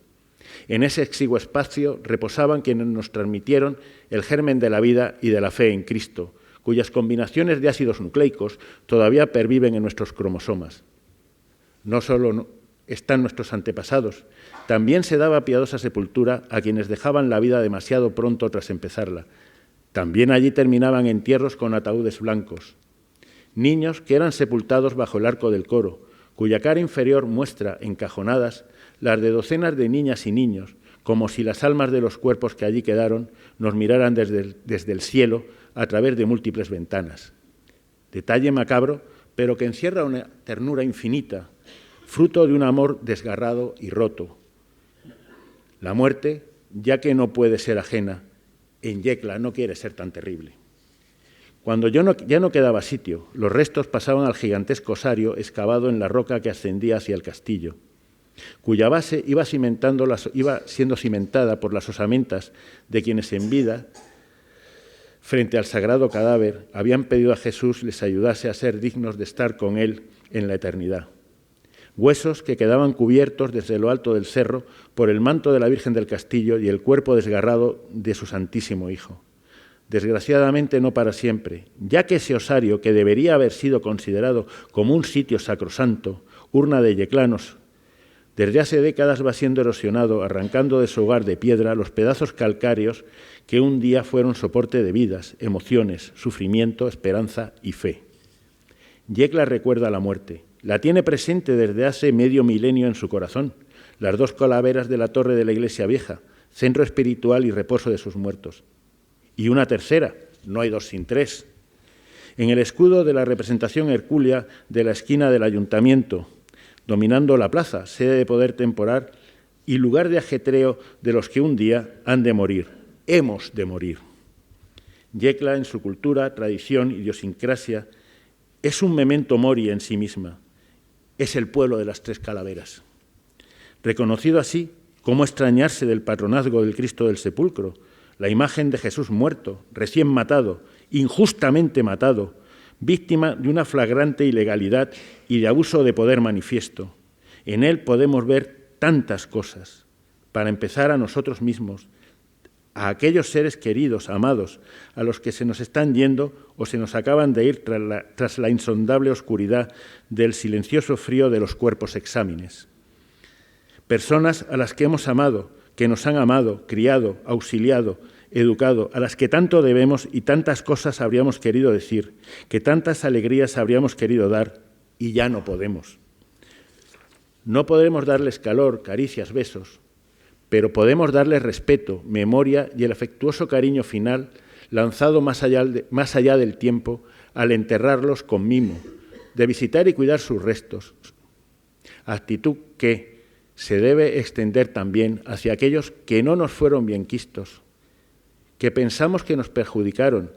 Speaker 4: En ese exiguo espacio reposaban quienes nos transmitieron el germen de la vida y de la fe en Cristo, cuyas combinaciones de ácidos nucleicos todavía perviven en nuestros cromosomas. No solo están nuestros antepasados, también se daba piadosa sepultura a quienes dejaban la vida demasiado pronto tras empezarla. También allí terminaban entierros con ataúdes blancos. Niños que eran sepultados bajo el arco del coro, cuya cara inferior muestra, encajonadas, las de docenas de niñas y niños, como si las almas de los cuerpos que allí quedaron nos miraran desde el cielo a través de múltiples ventanas. Detalle macabro, pero que encierra una ternura infinita, fruto de un amor desgarrado y roto. La muerte, ya que no puede ser ajena, en Yecla no quiere ser tan terrible. Cuando ya no quedaba sitio, los restos pasaban al gigantesco osario excavado en la roca que ascendía hacia el castillo, cuya base iba siendo cimentada por las osamentas de quienes en vida frente al sagrado cadáver, habían pedido a Jesús les ayudase a ser dignos de estar con él en la eternidad. Huesos que quedaban cubiertos desde lo alto del cerro por el manto de la Virgen del Castillo y el cuerpo desgarrado de su Santísimo Hijo. Desgraciadamente no para siempre, ya que ese osario, que debería haber sido considerado como un sitio sacrosanto, urna de yeclanos, desde hace décadas va siendo erosionado, arrancando de su hogar de piedra los pedazos calcáreos que un día fueron soporte de vidas, emociones, sufrimiento, esperanza y fe. Yecla recuerda la muerte. La tiene presente desde hace medio milenio en su corazón, las dos calaveras de la torre de la iglesia vieja, centro espiritual y reposo de sus muertos. Y una tercera, no hay dos sin tres. En el escudo de la representación hercúlea de la esquina del ayuntamiento, dominando la plaza, sede de poder temporal y lugar de ajetreo de los que un día han de morir, hemos de morir. Yecla, en su cultura, tradición, idiosincrasia, es un memento mori en sí misma. Es el pueblo de las tres calaveras. Reconocido así, ¿cómo extrañarse del patronazgo del Cristo del Sepulcro, la imagen de Jesús muerto, recién matado, injustamente matado, víctima de una flagrante ilegalidad y de abuso de poder manifiesto? En él podemos ver tantas cosas. Para empezar, a nosotros mismos, a aquellos seres queridos, amados, a los que se nos están yendo o se nos acaban de ir tras la insondable oscuridad del silencioso frío de los cuerpos exámenes. Personas a las que hemos amado, que nos han amado, criado, auxiliado, educado, a las que tanto debemos y tantas cosas habríamos querido decir, que tantas alegrías habríamos querido dar y ya no podemos. No podremos darles calor, caricias, besos, pero podemos darles respeto, memoria y el afectuoso cariño final lanzado más allá del tiempo al enterrarlos con mimo, de visitar y cuidar sus restos, actitud que se debe extender también hacia aquellos que no nos fueron bien quistos, que pensamos que nos perjudicaron,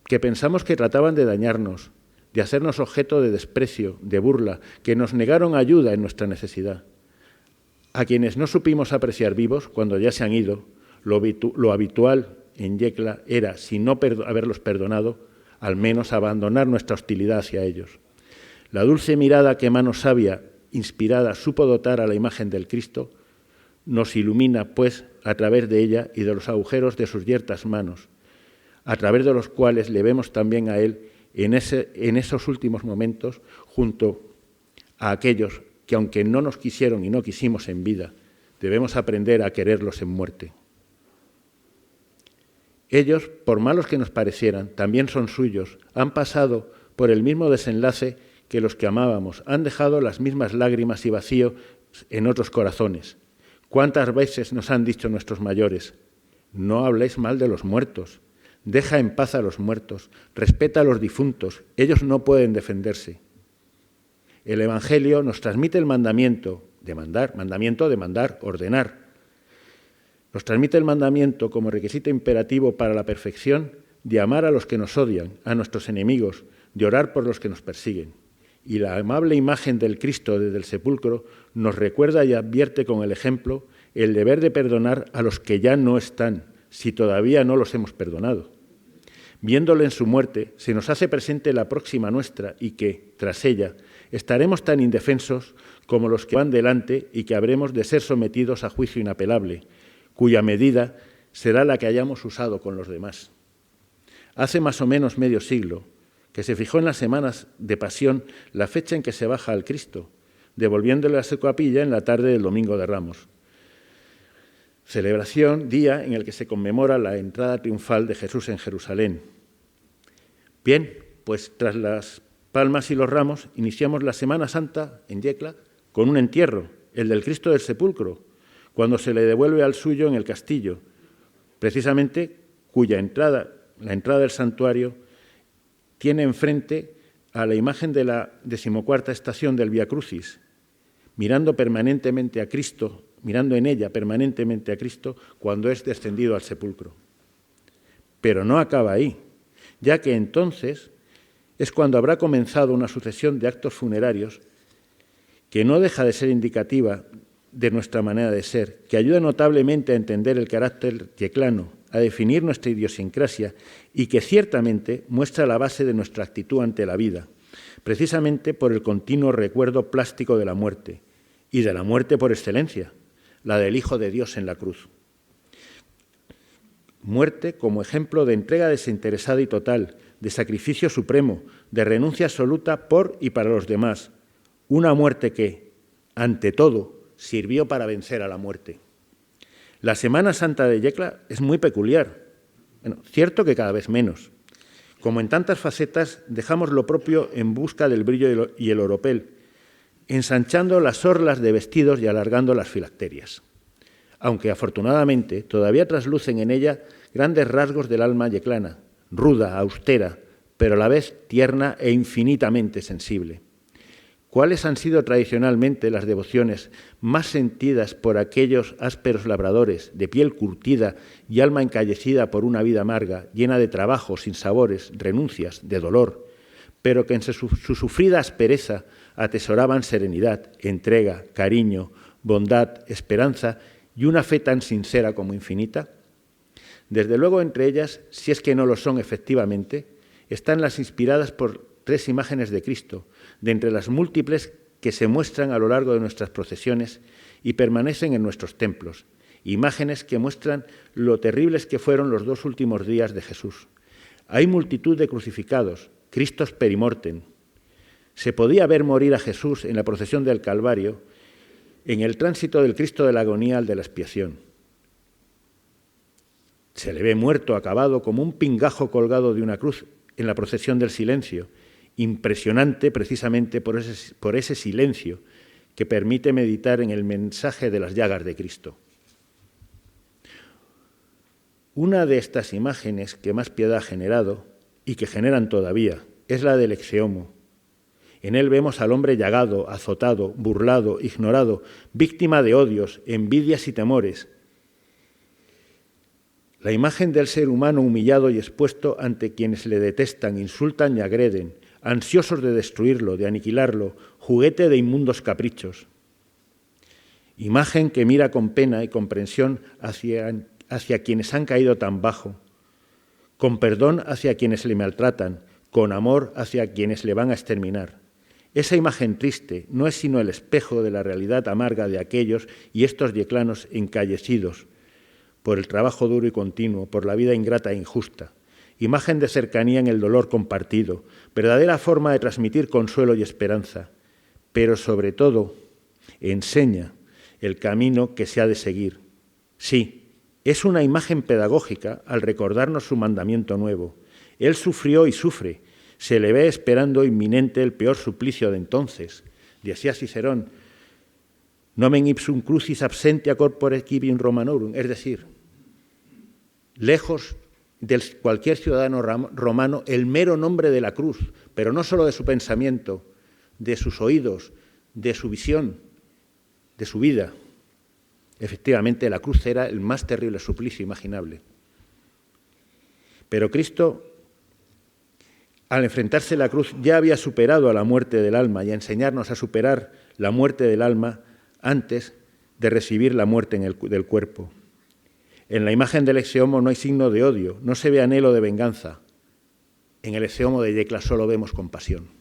Speaker 4: que pensamos que trataban de dañarnos, de hacernos objeto de desprecio, de burla, que nos negaron ayuda en nuestra necesidad. A quienes no supimos apreciar vivos cuando ya se han ido, lo habitual en Yecla era, si no haberlos perdonado, al menos abandonar nuestra hostilidad hacia ellos. La dulce mirada que mano sabia, inspirada, supo dotar a la imagen del Cristo, nos ilumina, pues, a través de ella y de los agujeros de sus yertas manos, a través de los cuales le vemos también a Él en esos últimos momentos, junto a aquellos que, aunque no nos quisieron y no quisimos en vida, debemos aprender a quererlos en muerte. Ellos, por malos que nos parecieran, también son suyos, han pasado por el mismo desenlace que los que amábamos, han dejado las mismas lágrimas y vacío en otros corazones. ¿Cuántas veces nos han dicho nuestros mayores? No habléis mal de los muertos, deja en paz a los muertos, respeta a los difuntos, ellos no pueden defenderse. El Evangelio nos transmite el mandamiento de mandar, ordenar. Nos transmite el mandamiento como requisito imperativo para la perfección de amar a los que nos odian, a nuestros enemigos, de orar por los que nos persiguen. Y la amable imagen del Cristo desde el sepulcro nos recuerda y advierte con el ejemplo el deber de perdonar a los que ya no están, si todavía no los hemos perdonado. Viéndole en su muerte, se nos hace presente la próxima nuestra y que, tras ella, estaremos tan indefensos como los que van delante y que habremos de ser sometidos a juicio inapelable, cuya medida será la que hayamos usado con los demás. Hace más o menos medio siglo que se fijó en las semanas de pasión la fecha en que se baja al Cristo, devolviéndole a su capilla en la tarde del Domingo de Ramos. Celebración, día en el que se conmemora la entrada triunfal de Jesús en Jerusalén. Bien, pues tras las palmas y los ramos, iniciamos la Semana Santa en Yecla con un entierro, el del Cristo del Sepulcro, cuando se le devuelve al suyo en el castillo, precisamente cuya entrada, la entrada del santuario, tiene enfrente a la imagen de la 14ª estación del Vía Crucis, mirando permanentemente a Cristo, mirando en ella permanentemente a Cristo cuando es descendido al sepulcro. Pero no acaba ahí, ya que entonces es cuando habrá comenzado una sucesión de actos funerarios que no deja de ser indicativa de nuestra manera de ser, que ayuda notablemente a entender el carácter yeclano, a definir nuestra idiosincrasia y que ciertamente muestra la base de nuestra actitud ante la vida, precisamente por el continuo recuerdo plástico de la muerte, y de la muerte por excelencia, la del Hijo de Dios en la cruz. Muerte como ejemplo de entrega desinteresada y total, de sacrificio supremo, de renuncia absoluta por y para los demás. Una muerte que, ante todo, sirvió para vencer a la muerte. La Semana Santa de Yecla es muy peculiar. Bueno, cierto que cada vez menos. Como en tantas facetas, dejamos lo propio en busca del brillo y el oropel, ensanchando las orlas de vestidos y alargando las filacterias. Aunque afortunadamente todavía traslucen en ella grandes rasgos del alma yeclana, ruda, austera, pero a la vez tierna e infinitamente sensible. ¿Cuáles han sido tradicionalmente las devociones más sentidas por aquellos ásperos labradores, de piel curtida y alma encallecida por una vida amarga, llena de trabajos, sinsabores, renuncias, de dolor, pero que en su sufrida aspereza atesoraban serenidad, entrega, cariño, bondad, esperanza y una fe tan sincera como infinita? Desde luego, entre ellas, si es que no lo son efectivamente, están las inspiradas por 3 imágenes de Cristo, de entre las múltiples que se muestran a lo largo de nuestras procesiones y permanecen en nuestros templos, imágenes que muestran lo terribles que fueron los 2 últimos días de Jesús. Hay multitud de crucificados, Cristos perimortem. Se podía ver morir a Jesús en la procesión del Calvario, en el tránsito del Cristo de la agonía al de la expiación. Se le ve muerto, acabado, como un pingajo colgado de una cruz en la procesión del silencio, impresionante precisamente por ese silencio que permite meditar en el mensaje de las llagas de Cristo. Una de estas imágenes que más piedad ha generado, y que generan todavía, es la del Exeomo. En él vemos al hombre llagado, azotado, burlado, ignorado, víctima de odios, envidias y temores. La imagen del ser humano humillado y expuesto ante quienes le detestan, insultan y agreden, ansiosos de destruirlo, de aniquilarlo, juguete de inmundos caprichos. Imagen que mira con pena y comprensión hacia quienes han caído tan bajo, con perdón hacia quienes le maltratan, con amor hacia quienes le van a exterminar. Esa imagen triste no es sino el espejo de la realidad amarga de aquellos y estos yeclanos encallecidos por el trabajo duro y continuo, por la vida ingrata e injusta. Imagen de cercanía en el dolor compartido, verdadera forma de transmitir consuelo y esperanza, pero sobre todo enseña el camino que se ha de seguir. Sí, es una imagen pedagógica al recordarnos su mandamiento nuevo. Él sufrió y sufre, se le ve esperando inminente el peor suplicio de entonces. Decía Cicerón, nomen ipsum crucis absentia corpore civium Romanorum, es decir, lejos de cualquier ciudadano romano el mero nombre de la cruz, pero no solo de su pensamiento, de sus oídos, de su visión, de su vida. Efectivamente, la cruz era el más terrible suplicio imaginable. Pero Cristo, al enfrentarse a la cruz, ya había superado a la muerte del alma y a enseñarnos a superar la muerte del alma antes de recibir la muerte del cuerpo. En la imagen del Exeomo no hay signo de odio, no se ve anhelo de venganza. En el Exeomo de Yecla solo vemos compasión.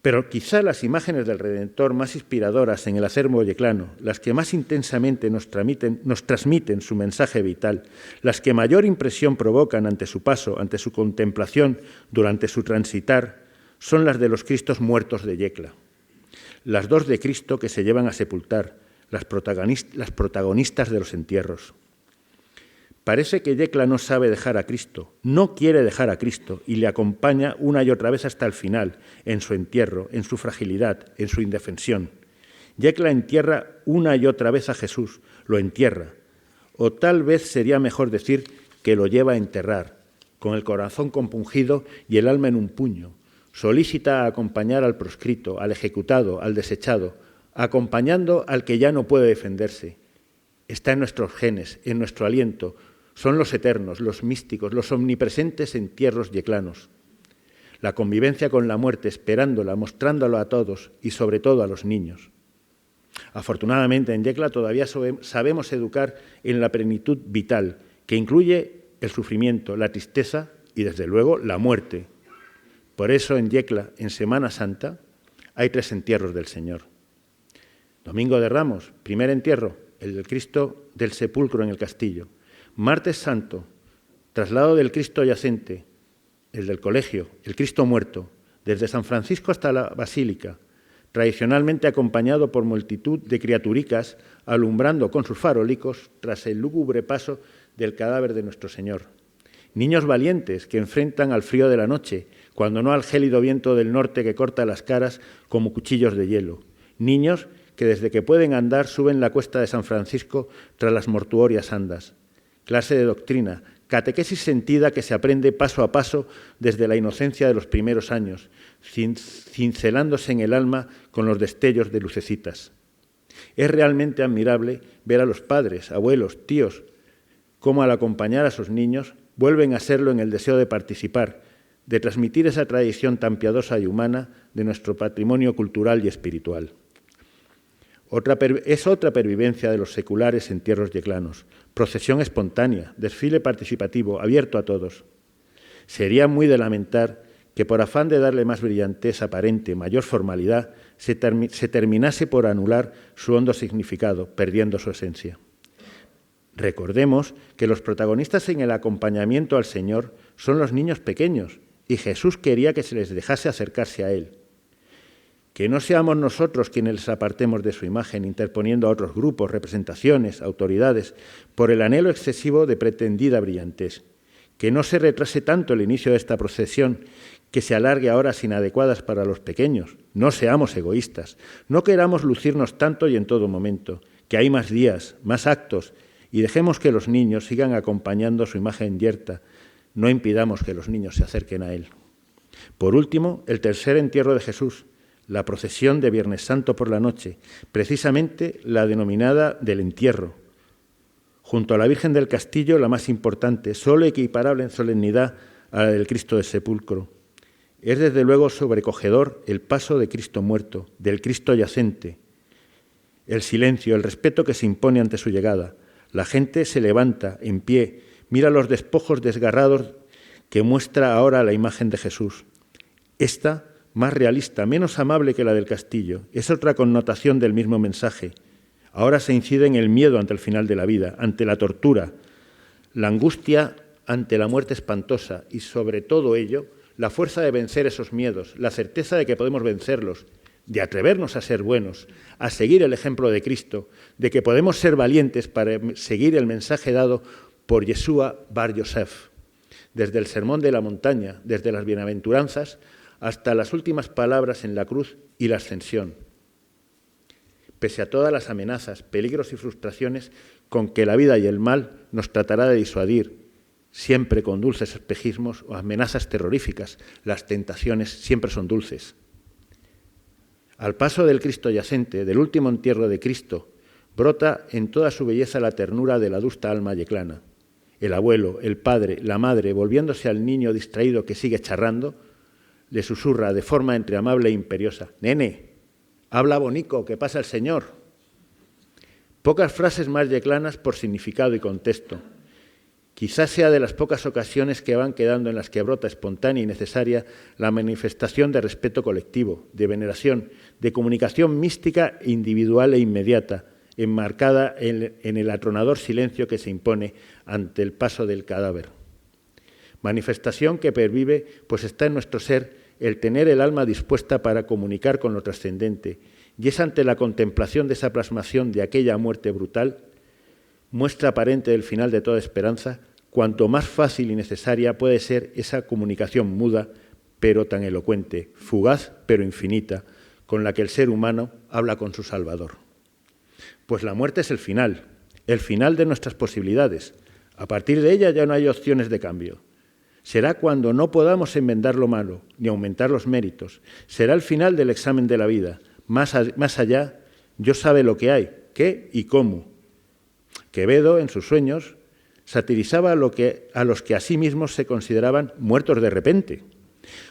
Speaker 4: Pero quizá las imágenes del Redentor más inspiradoras en el acervo yeclano, las que más intensamente nos transmiten su mensaje vital, las que mayor impresión provocan ante su paso, ante su contemplación, durante su transitar, son las de los Cristos muertos de Yecla. Las 2 de Cristo que se llevan a sepultar, las protagonistas de los entierros. Parece que Yecla no sabe dejar a Cristo, no quiere dejar a Cristo y le acompaña una y otra vez hasta el final, en su entierro, en su fragilidad, en su indefensión. Yecla entierra una y otra vez a Jesús, lo entierra, o tal vez sería mejor decir que lo lleva a enterrar, con el corazón compungido y el alma en un puño, solícita a acompañar al proscrito, al ejecutado, al desechado, acompañando al que ya no puede defenderse. Está en nuestros genes, en nuestro aliento. Son los eternos, los místicos, los omnipresentes entierros yeclanos. La convivencia con la muerte, esperándola, mostrándolo a todos y sobre todo a los niños. Afortunadamente, en Yecla todavía sabemos educar en la plenitud vital, que incluye el sufrimiento, la tristeza y, desde luego, la muerte. Por eso, en Yecla, en Semana Santa, hay 3 entierros del Señor. Domingo de Ramos, primer entierro, el del Cristo del sepulcro en el castillo. Martes Santo, traslado del Cristo yacente, el del colegio, el Cristo muerto, desde San Francisco hasta la Basílica, tradicionalmente acompañado por multitud de criaturicas alumbrando con sus farolicos tras el lúgubre paso del cadáver de nuestro Señor. Niños valientes que enfrentan al frío de la noche, cuando no al gélido viento del norte que corta las caras como cuchillos de hielo. Niños que desde que pueden andar suben la cuesta de San Francisco tras las mortuorias andas. Clase de doctrina, catequesis sentida que se aprende paso a paso desde la inocencia de los primeros años, cincelándose en el alma con los destellos de lucecitas. Es realmente admirable ver a los padres, abuelos, tíos, cómo al acompañar a sus niños vuelven a serlo en el deseo de participar, de transmitir esa tradición tan piadosa y humana de nuestro patrimonio cultural y espiritual. Es otra pervivencia de los seculares entierros yeclanos, procesión espontánea, desfile participativo, abierto a todos. Sería muy de lamentar que por afán de darle más brillantez aparente, mayor formalidad, se terminase por anular su hondo significado, perdiendo su esencia. Recordemos que los protagonistas en el acompañamiento al Señor son los niños pequeños, y Jesús quería que se les dejase acercarse a Él. Que no seamos nosotros quienes les apartemos de su imagen, interponiendo a otros grupos, representaciones, autoridades, por el anhelo excesivo de pretendida brillantez. Que no se retrase tanto el inicio de esta procesión, que se alargue a horas inadecuadas para los pequeños. No seamos egoístas, no queramos lucirnos tanto y en todo momento, que hay más días, más actos, y dejemos que los niños sigan acompañando su imagen yerta. No impidamos que los niños se acerquen a Él. Por último, el tercer entierro de Jesús, la procesión de Viernes Santo por la noche, precisamente la denominada del entierro. Junto a la Virgen del Castillo, la más importante, solo equiparable en solemnidad a la del Cristo del Sepulcro. Es desde luego sobrecogedor el paso de Cristo muerto, del Cristo yacente, el silencio, el respeto que se impone ante su llegada. La gente se levanta en pie, mira los despojos desgarrados que muestra ahora la imagen de Jesús. Esta, más realista, menos amable que la del castillo, es otra connotación del mismo mensaje. Ahora se incide en el miedo ante el final de la vida, ante la tortura, la angustia ante la muerte espantosa y, sobre todo ello, la fuerza de vencer esos miedos, la certeza de que podemos vencerlos, de atrevernos a ser buenos, a seguir el ejemplo de Cristo, de que podemos ser valientes para seguir el mensaje dado por Yeshua Bar Yosef, desde el Sermón de la Montaña, desde las Bienaventuranzas, hasta las últimas palabras en la cruz y la ascensión. Pese a todas las amenazas, peligros y frustraciones con que la vida y el mal nos tratará de disuadir, siempre con dulces espejismos o amenazas terroríficas, las tentaciones siempre son dulces. Al paso del Cristo yacente, del último entierro de Cristo, brota en toda su belleza la ternura de la adusta alma yeclana. El abuelo, el padre, la madre, volviéndose al niño distraído que sigue charrando, le susurra de forma entre amable e imperiosa: «Nene, habla bonico, que pasa el Señor». Pocas frases más yeclanas por significado y contexto. Quizás sea de las pocas ocasiones que van quedando en las que brota espontánea y necesaria la manifestación de respeto colectivo, de veneración, de comunicación mística, individual e inmediata, enmarcada en el atronador silencio que se impone ante el paso del cadáver. Manifestación que pervive, pues está en nuestro ser el tener el alma dispuesta para comunicar con lo trascendente, y es ante la contemplación de esa plasmación de aquella muerte brutal, muestra aparente del final de toda esperanza, cuanto más fácil y necesaria puede ser esa comunicación muda, pero tan elocuente, fugaz, pero infinita, con la que el ser humano habla con su Salvador. Pues la muerte es el final de nuestras posibilidades. A partir de ella ya no hay opciones de cambio. Será cuando no podamos enmendar lo malo, ni aumentar los méritos. Será el final del examen de la vida. Más allá, Dios sabe lo que hay, qué y cómo. Quevedo, en sus sueños, satirizaba a los que a sí mismos se consideraban muertos de repente,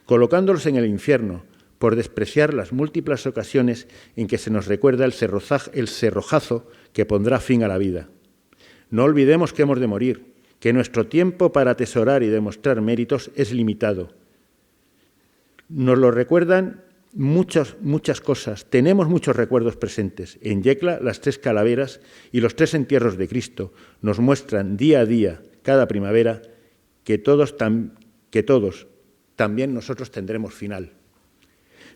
Speaker 4: colocándolos en el infierno, por despreciar las múltiples ocasiones en que se nos recuerda el cerrojazo que pondrá fin a la vida. No olvidemos que hemos de morir, que nuestro tiempo para atesorar y demostrar méritos es limitado. Nos lo recuerdan muchas cosas. Tenemos muchos recuerdos presentes. En Yecla, las 3 calaveras y los 3 entierros de Cristo nos muestran día a día, cada primavera, que todos, también nosotros tendremos final.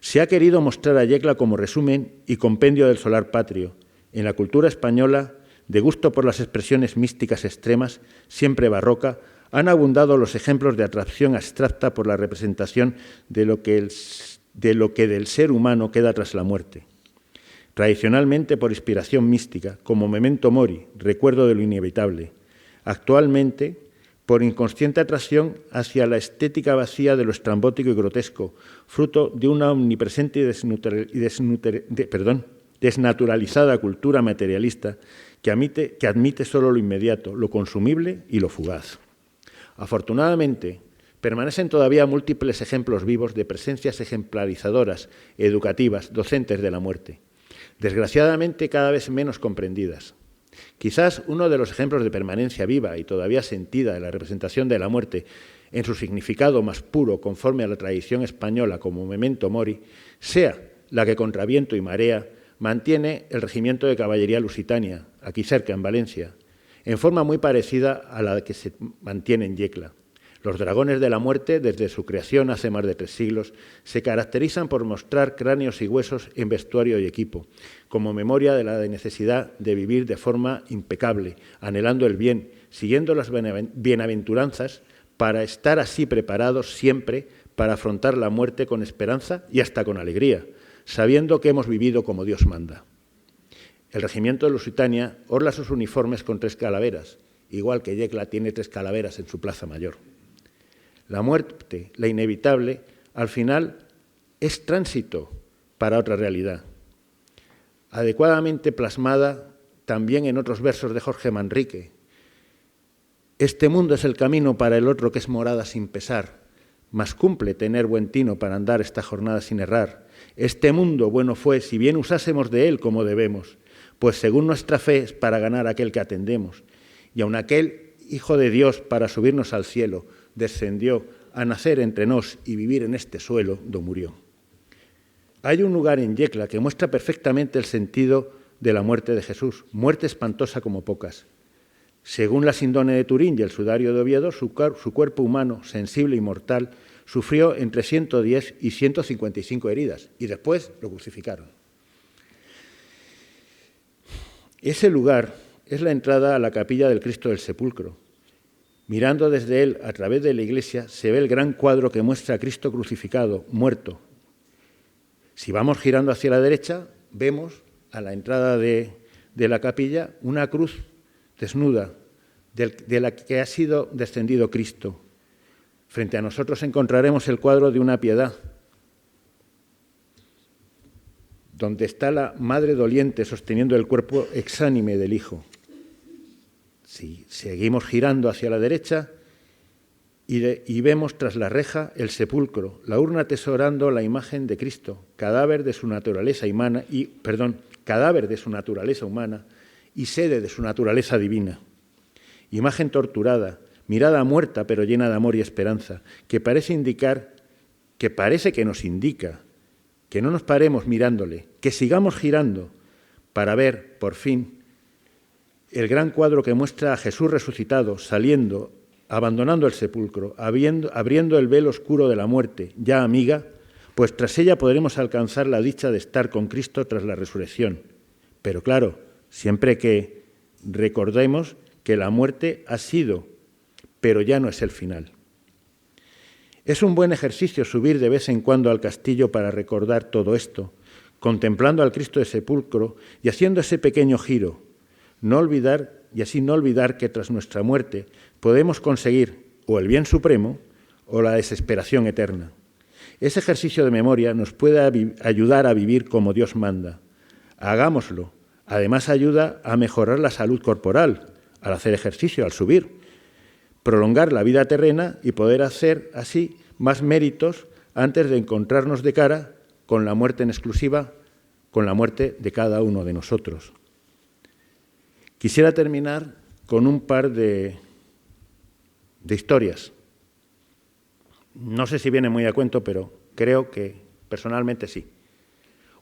Speaker 4: Se ha querido mostrar a Yecla como resumen y compendio del solar patrio. En la cultura española, de gusto por las expresiones místicas extremas, siempre barroca, han abundado los ejemplos de atracción abstracta por la representación de lo que del ser humano queda tras la muerte. Tradicionalmente por inspiración mística, como memento mori, recuerdo de lo inevitable. Actualmente, por inconsciente atracción hacia la estética vacía de lo estrambótico y grotesco, fruto de una omnipresente y desnaturalizada cultura materialista que admite solo lo inmediato, lo consumible y lo fugaz. Afortunadamente, permanecen todavía múltiples ejemplos vivos de presencias ejemplarizadoras, educativas, docentes de la muerte, desgraciadamente cada vez menos comprendidas. Quizás uno de los ejemplos de permanencia viva y todavía sentida de la representación de la muerte en su significado más puro conforme a la tradición española como memento mori sea la que contra viento y marea mantiene el regimiento de caballería lusitania, aquí cerca en Valencia, en forma muy parecida a la que se mantiene en Yecla. Los dragones de la muerte, desde su creación hace más de 3 siglos, se caracterizan por mostrar cráneos y huesos en vestuario y equipo, como memoria de la necesidad de vivir de forma impecable, anhelando el bien, siguiendo las bienaventuranzas, para estar así preparados siempre para afrontar la muerte con esperanza y hasta con alegría, sabiendo que hemos vivido como Dios manda. El regimiento de Lusitania orla sus uniformes con 3 calaveras, igual que Yecla tiene 3 calaveras en su plaza mayor. La muerte, la inevitable, al final es tránsito para otra realidad, adecuadamente plasmada también en otros versos de Jorge Manrique. Este mundo es el camino para el otro que es morada sin pesar, mas cumple tener buen tino para andar esta jornada sin errar. Este mundo bueno fue si bien usásemos de él como debemos, pues según nuestra fe es para ganar aquel que atendemos. Y aun aquel Hijo de Dios para subirnos al cielo descendió a nacer entre nos y vivir en este suelo do murió. Hay un lugar en Yecla que muestra perfectamente el sentido de la muerte de Jesús, muerte espantosa como pocas. Según la Sindone de Turín y el Sudario de Oviedo, su cuerpo humano, sensible y mortal, sufrió entre 110 y 155 heridas y después lo crucificaron. Ese lugar es la entrada a la capilla del Cristo del Sepulcro. Mirando desde él a través de la iglesia se ve el gran cuadro que muestra a Cristo crucificado, muerto. Si vamos girando hacia la derecha, vemos a la entrada de la capilla una cruz desnuda de la que ha sido descendido Cristo. Frente a nosotros encontraremos el cuadro de una piedad, donde está la madre doliente sosteniendo el cuerpo exánime del Hijo. Si seguimos girando hacia la derecha y vemos tras la reja el sepulcro, la urna atesorando la imagen de Cristo, cadáver de su naturaleza humana y sede de su naturaleza divina. Imagen torturada, mirada muerta pero llena de amor y esperanza, que parece que nos indica que no nos paremos mirándole, que sigamos girando para ver, por fin, el gran cuadro que muestra a Jesús resucitado, saliendo, abandonando el sepulcro, abriendo el velo oscuro de la muerte, ya amiga, pues tras ella podremos alcanzar la dicha de estar con Cristo tras la resurrección. Pero claro, siempre que recordemos que la muerte ha sido, pero ya no es el final. Es un buen ejercicio subir de vez en cuando al castillo para recordar todo esto, contemplando al Cristo del Sepulcro y haciendo ese pequeño giro. No olvidar que tras nuestra muerte podemos conseguir o el bien supremo o la desesperación eterna. Ese ejercicio de memoria nos puede ayudar a vivir como Dios manda. Hagámoslo. Además ayuda a mejorar la salud corporal al hacer ejercicio, al subir, prolongar la vida terrena y poder hacer así más méritos antes de encontrarnos de cara con la muerte en exclusiva, con la muerte de cada uno de nosotros. Quisiera terminar con un par de historias. No sé si viene muy a cuento, pero creo que personalmente sí.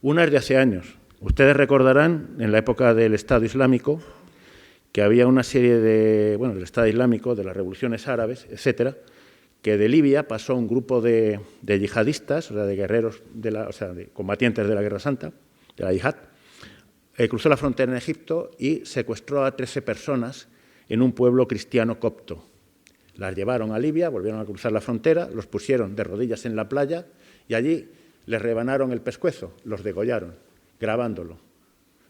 Speaker 4: Una es de hace años. Ustedes recordarán, en la época del Estado Islámico, que había una serie del Estado Islámico, de las revoluciones árabes, etcétera, que de Libia pasó un grupo de yihadistas, o sea, de guerreros, de combatientes de la Guerra Santa, de la yihad, cruzó la frontera en Egipto y secuestró a 13 personas en un pueblo cristiano copto. Las llevaron a Libia, volvieron a cruzar la frontera, los pusieron de rodillas en la playa y allí les rebanaron el pescuezo, los degollaron, grabándolo.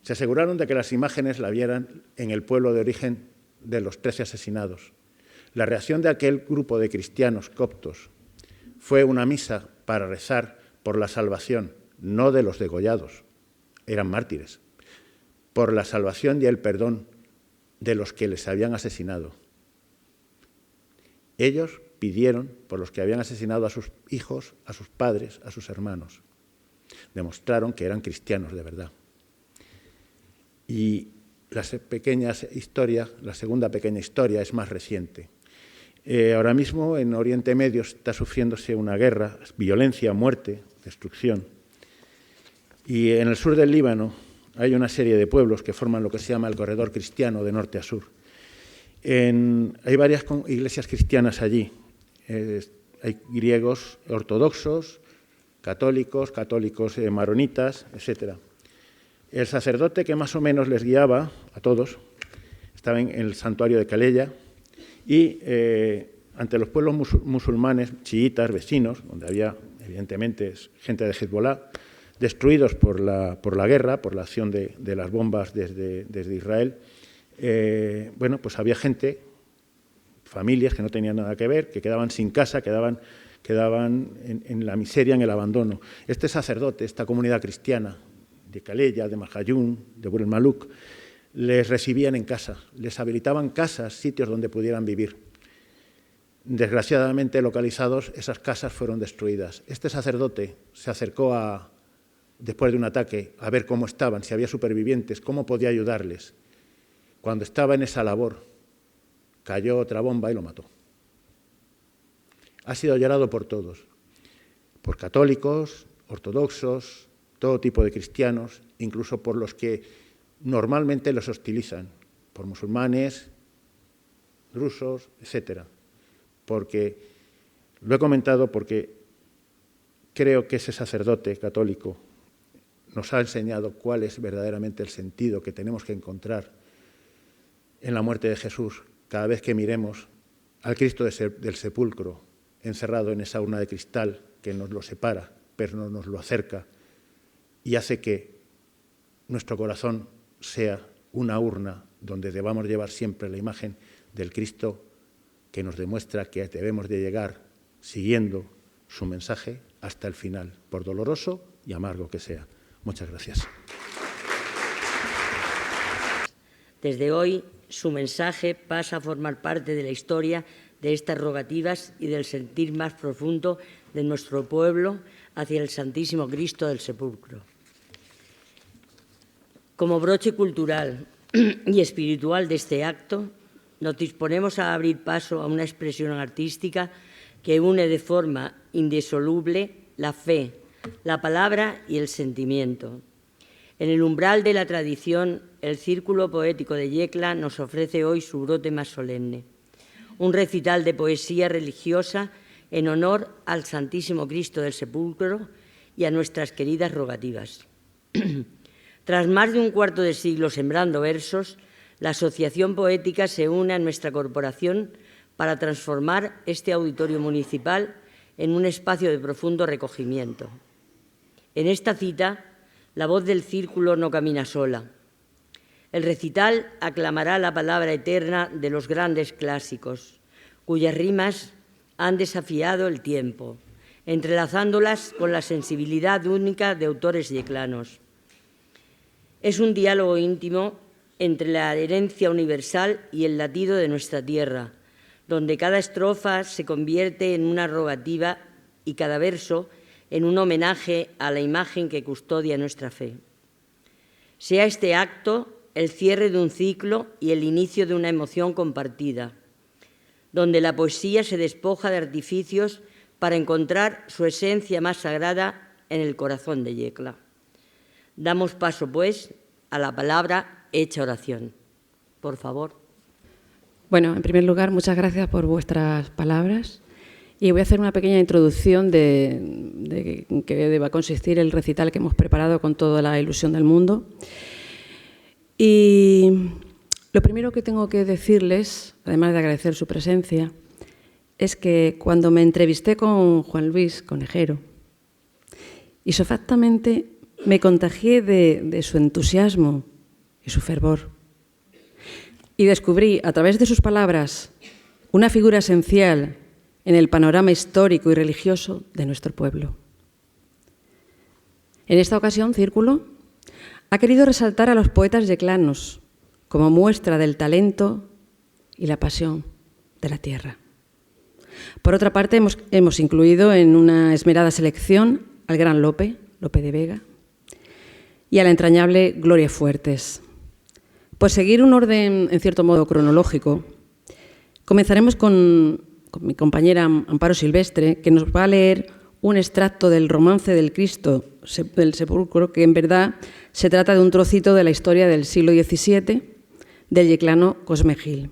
Speaker 4: Se aseguraron de que las imágenes la vieran en el pueblo de origen de los 13 asesinados. La reacción de aquel grupo de cristianos coptos fue una misa para rezar por la salvación, no de los degollados, eran mártires, por la salvación y el perdón de los que les habían asesinado. Ellos pidieron por los que habían asesinado a sus hijos, a sus padres, a sus hermanos. Demostraron que eran cristianos de verdad. Y la segunda pequeña historia es más reciente. Ahora mismo en Oriente Medio está sufriéndose una guerra, violencia, muerte, destrucción. Y en el sur del Líbano hay una serie de pueblos que forman lo que se llama el corredor cristiano de norte a sur. Hay varias iglesias cristianas allí. Hay griegos ortodoxos, católicos maronitas, etc. El sacerdote que más o menos les guiaba a todos estaba en el santuario de Calella y ante los pueblos musulmanes, chiitas, vecinos, donde había evidentemente gente de Hezbollah, destruidos por la guerra, por la acción de las bombas desde Israel, pues había gente, familias que no tenían nada que ver, que quedaban sin casa, quedaban en la miseria, en el abandono. Este sacerdote, esta comunidad cristiana de Calella, de Majayún, de Bur el Maluk, les recibían en casa, les habilitaban casas, sitios donde pudieran vivir. Desgraciadamente localizados, esas casas fueron destruidas. Este sacerdote se acercó después de un ataque a ver cómo estaban, si había supervivientes, cómo podía ayudarles. Cuando estaba en esa labor, cayó otra bomba y lo mató. Ha sido llorado por todos, por católicos, ortodoxos, todo tipo de cristianos, incluso por los que normalmente los hostilizan, por musulmanes, drusos, etcétera. Porque, lo he comentado porque creo que ese sacerdote católico nos ha enseñado cuál es verdaderamente el sentido que tenemos que encontrar en la muerte de Jesús cada vez que miremos al Cristo del sepulcro encerrado en esa urna de cristal que nos lo separa, pero no nos lo acerca y hace que nuestro corazón sea una urna donde debamos llevar siempre la imagen del Cristo que nos demuestra que debemos de llegar siguiendo su mensaje hasta el final, por doloroso y amargo que sea. Muchas gracias.
Speaker 1: Desde hoy, su mensaje pasa a formar parte de la historia de estas rogativas y del sentir más profundo de nuestro pueblo hacia el Santísimo Cristo del Sepulcro. Como broche cultural y espiritual de este acto, nos disponemos a abrir paso a una expresión artística que une de forma indisoluble la fe, la palabra y el sentimiento. En el umbral de la tradición, el Círculo Poético de Yecla nos ofrece hoy su brote más solemne, un recital de poesía religiosa en honor al Santísimo Cristo del Sepulcro y a nuestras queridas rogativas. Tras más de un cuarto de siglo sembrando versos, la Asociación Poética se une a nuestra corporación para transformar este auditorio municipal en un espacio de profundo recogimiento. En esta cita, la voz del Círculo no camina sola. El recital aclamará la palabra eterna de los grandes clásicos, cuyas rimas han desafiado el tiempo, entrelazándolas con la sensibilidad única de autores yeclanos. Es un diálogo íntimo entre la herencia universal y el latido de nuestra tierra, donde cada estrofa se convierte en una rogativa y cada verso en un homenaje a la imagen que custodia nuestra fe. Sea este acto el cierre de un ciclo y el inicio de una emoción compartida, donde la poesía se despoja de artificios para encontrar su esencia más sagrada en el corazón de Yecla. Damos paso, pues, a la palabra hecha oración. Por favor.
Speaker 5: Bueno, en primer lugar, muchas gracias por vuestras palabras. Y voy a hacer una pequeña introducción de qué va a consistir el recital que hemos preparado con toda la ilusión del mundo. Y lo primero que tengo que decirles, además de agradecer su presencia, es que cuando me entrevisté con Juan Luis Conejero, isofactamente me contagié de su entusiasmo y su fervor. Y descubrí, a través de sus palabras, una figura esencial en el panorama histórico y religioso de nuestro pueblo. En esta ocasión, Círculo ha querido resaltar a los poetas yeclanos como muestra del talento y la pasión de la tierra. Por otra parte, hemos incluido en una esmerada selección al gran Lope de Vega, y a la entrañable Gloria Fuertes. Por seguir un orden, en cierto modo, cronológico, comenzaremos con mi compañera Amparo Silvestre, que nos va a leer un extracto del romance del Cristo del Sepulcro, que en verdad se trata de un trocito de la historia del siglo XVII del yeclano Cosme Gil.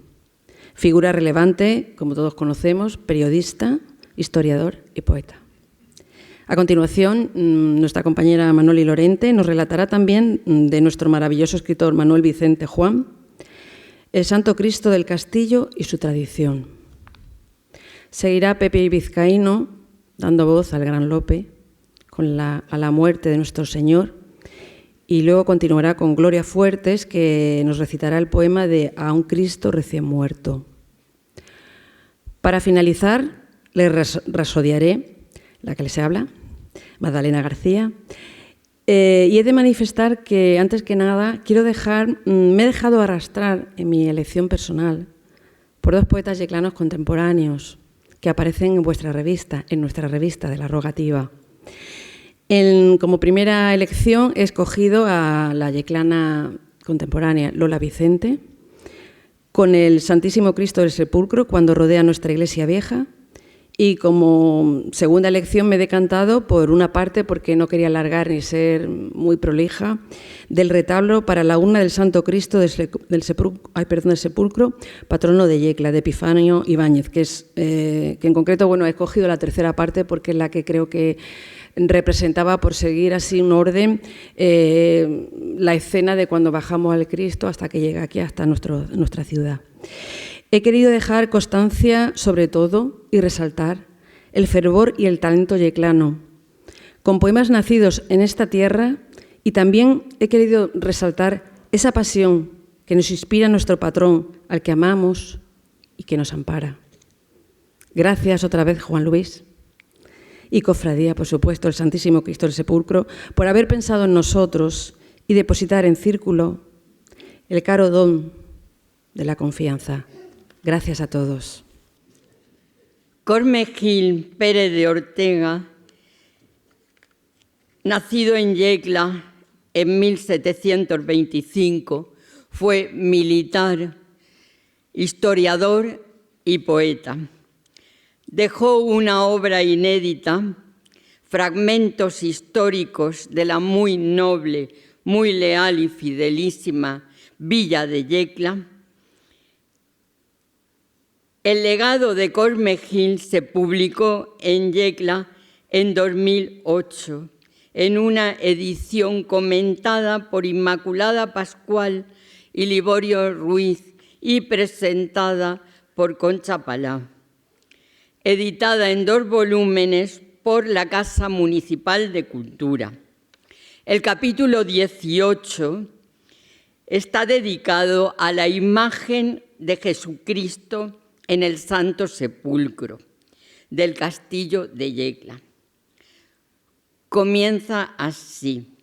Speaker 5: Figura relevante, como todos conocemos, periodista, historiador y poeta. A continuación, nuestra compañera Manoli Lorente nos relatará también de nuestro maravilloso escritor Manuel Vicente Juan, el Santo Cristo del Castillo y su tradición. Seguirá Pepe Vizcaíno, dando voz al gran Lope, a la muerte de nuestro Señor, y luego continuará con Gloria Fuertes, que nos recitará el poema de A un Cristo recién muerto. Para finalizar, les rasodiaré, la que les habla, Magdalena García, y he de manifestar que, antes que nada, me he dejado arrastrar en mi elección personal por dos poetas yeclanos contemporáneos que aparecen en vuestra revista, en nuestra revista de La Rogativa. Como primera elección he escogido a la yeclana contemporánea Lola Vicente, con el Santísimo Cristo del Sepulcro cuando rodea nuestra iglesia vieja, y como segunda elección me he decantado por una parte, porque no quería alargar ni ser muy prolija, del retablo para la urna del Santo Cristo del Sepulcro, patrono de Yecla, de Epifanio Ibáñez, que en concreto he escogido la tercera parte porque es la que creo que representaba, por seguir así un orden, la escena de cuando bajamos al Cristo hasta que llega aquí, hasta nuestra ciudad. He querido dejar constancia, sobre todo, y resaltar el fervor y el talento yeclano, con poemas nacidos en esta tierra, y también he querido resaltar esa pasión que nos inspira nuestro patrón, al que amamos y que nos ampara. Gracias otra vez, Juan Luis, y cofradía, por supuesto, el Santísimo Cristo del Sepulcro, por haber pensado en nosotros y depositar en Círculo el caro don de la confianza. Gracias a todos.
Speaker 1: Cosme Gil Pérez de Ortega, nacido en Yecla en 1725, fue militar, historiador y poeta. Dejó una obra inédita, fragmentos históricos de la muy noble, muy leal y fidelísima villa de Yecla. El legado de Cosme Gil se publicó en Yecla en 2008, en una edición comentada por Inmaculada Pascual y Liborio Ruiz y presentada por Concha Palá. Editada en 2 volúmenes por la Casa Municipal de Cultura. El capítulo 18 está dedicado a la imagen de Jesucristo en el Santo Sepulcro del Castillo de Yecla. Comienza así.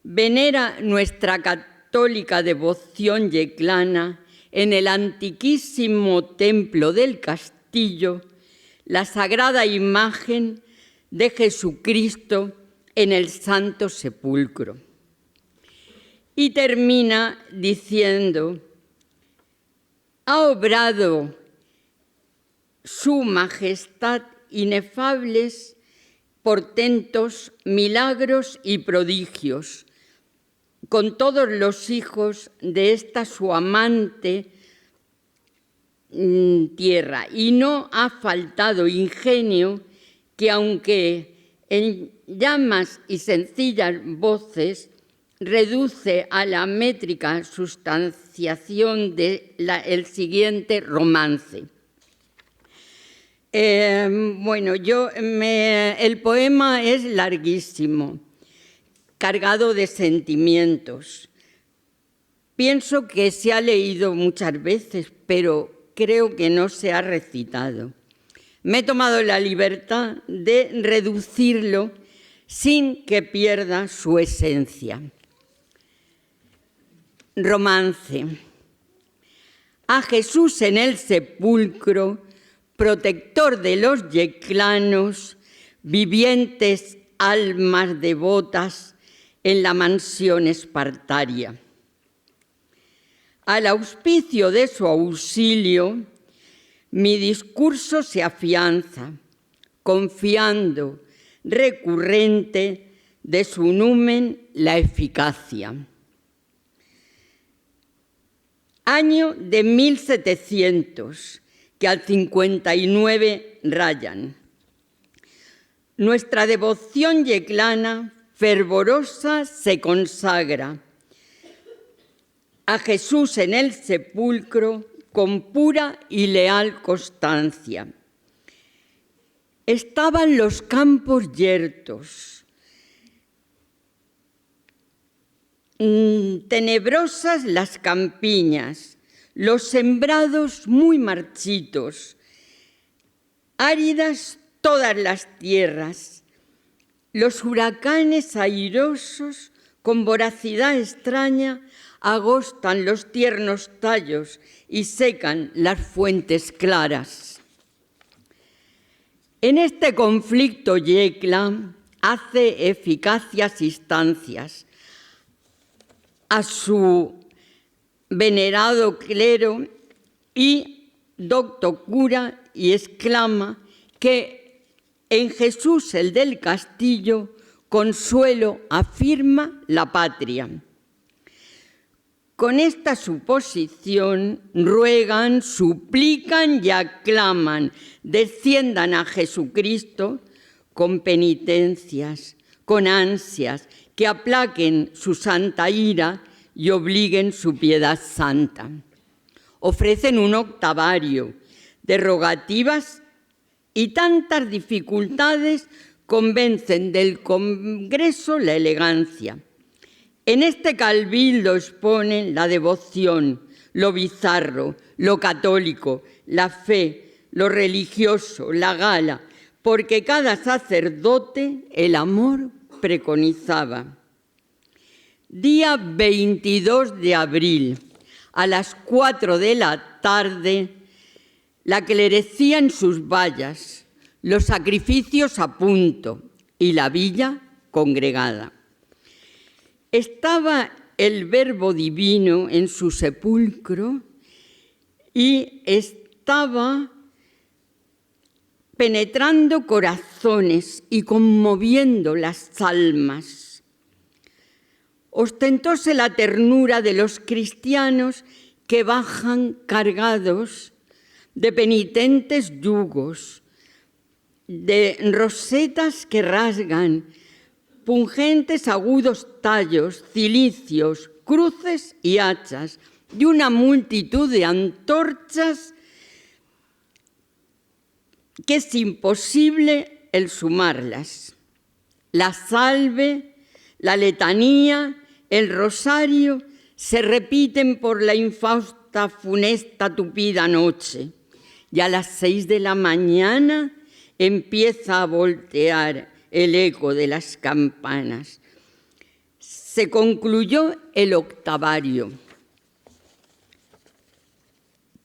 Speaker 1: Venera nuestra católica devoción yeclana en el antiquísimo templo del castillo la sagrada imagen
Speaker 6: de Jesucristo en el Santo Sepulcro. Y termina diciendo: ha obrado su majestad inefables portentos, milagros y prodigios, con todos los hijos de esta su amante tierra, y no ha faltado ingenio que, aunque en llamas y sencillas voces, reduce a la métrica sustanciación del siguiente romance. El poema es larguísimo, cargado de sentimientos. Pienso que se ha leído muchas veces, pero creo que no se ha recitado. Me he tomado la libertad de reducirlo sin que pierda su esencia. Romance. A Jesús en el sepulcro, protector de los yeclanos, vivientes almas devotas en la mansión espartaria. Al auspicio de su auxilio, mi discurso se afianza, confiando recurrente de su numen la eficacia. Año de 1700, que al 59 rayan. Nuestra devoción yeclana fervorosa se consagra a Jesús en el sepulcro con pura y leal constancia. Estaban los campos yertos, tenebrosas las campiñas, los sembrados muy marchitos, áridas todas las tierras, los huracanes airosos con voracidad extraña agostan los tiernos tallos y secan las fuentes claras. En este conflicto Yecla hace eficacias instancias a su venerado clero y docto cura y exclama que en Jesús el del castillo consuelo afirma la patria. Con esta suposición ruegan, suplican y aclaman, desciendan a Jesucristo con penitencias, con ansias, que aplaquen su santa ira y obliguen su piedad santa. Ofrecen un octavario de rogativas y tantas dificultades convencen del Congreso la elegancia. En este cabildo exponen la devoción, lo bizarro, lo católico, la fe, lo religioso, la gala, porque cada sacerdote el amor preconizaba. Día 22 de abril, a las 4 de la tarde, la clerecía en sus vallas, los sacrificios a punto y la villa congregada. Estaba el Verbo Divino en su sepulcro y estaba penetrando corazones y conmoviendo las almas. Ostentóse la ternura de los cristianos que bajan cargados de penitentes yugos, de rosetas que rasgan, pungentes agudos tallos, cilicios, cruces y hachas, y una multitud de antorchas que es imposible el sumarlas. La salve, la letanía, el rosario se repiten por la infausta, funesta, tupida noche, y a las 6 de la mañana empieza a voltear el eco de las campanas. Se concluyó el octavario.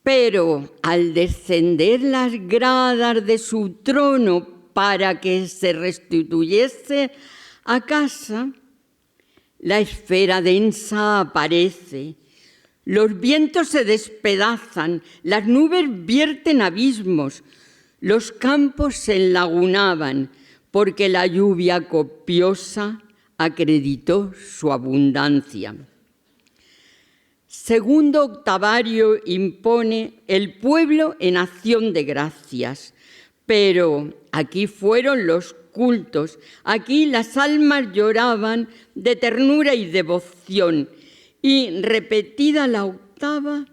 Speaker 6: Pero al descender las gradas de su trono para que se restituyese a casa, la esfera densa aparece, los vientos se despedazan, las nubes vierten abismos, los campos se enlagunaban, porque la lluvia copiosa acreditó su abundancia. Segundo octavario impone el pueblo en acción de gracias, pero aquí fueron los cultos, aquí las almas lloraban de ternura y devoción, y repetida la octava,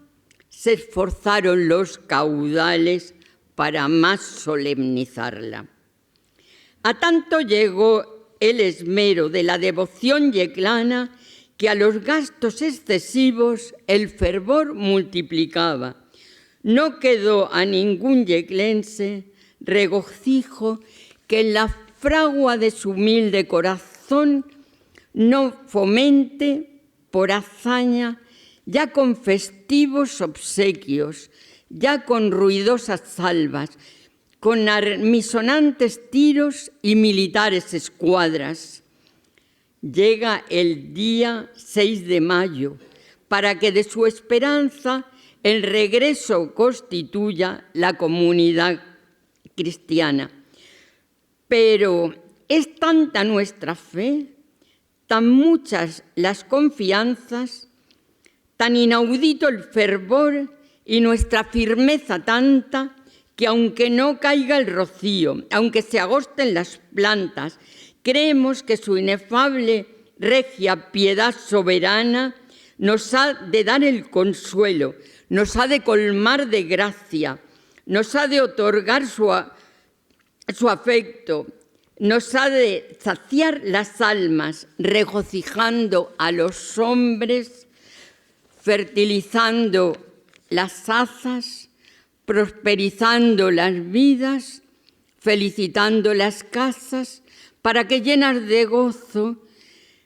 Speaker 6: se esforzaron los caudales para más solemnizarla. A tanto llegó el esmero de la devoción yeclana que a los gastos excesivos el fervor multiplicaba. No quedó a ningún yeclense regocijo que en la fragua de su humilde corazón no fomente por hazaña, ya con festivos obsequios, ya con ruidosas salvas, con armisonantes tiros y militares escuadras. Llega el día 6 de mayo para que de su esperanza el regreso constituya la comunidad cristiana. Pero es tanta nuestra fe, tan muchas las confianzas, tan inaudito el fervor y nuestra firmeza tanta, que aunque no caiga el rocío, aunque se agosten las plantas, creemos que su inefable regia piedad soberana nos ha de dar el consuelo, nos ha de colmar de gracia, nos ha de otorgar su afecto, nos ha de saciar las almas, regocijando a los hombres, fertilizando las hazas, prosperizando las vidas, felicitando las casas, para que llenas de gozo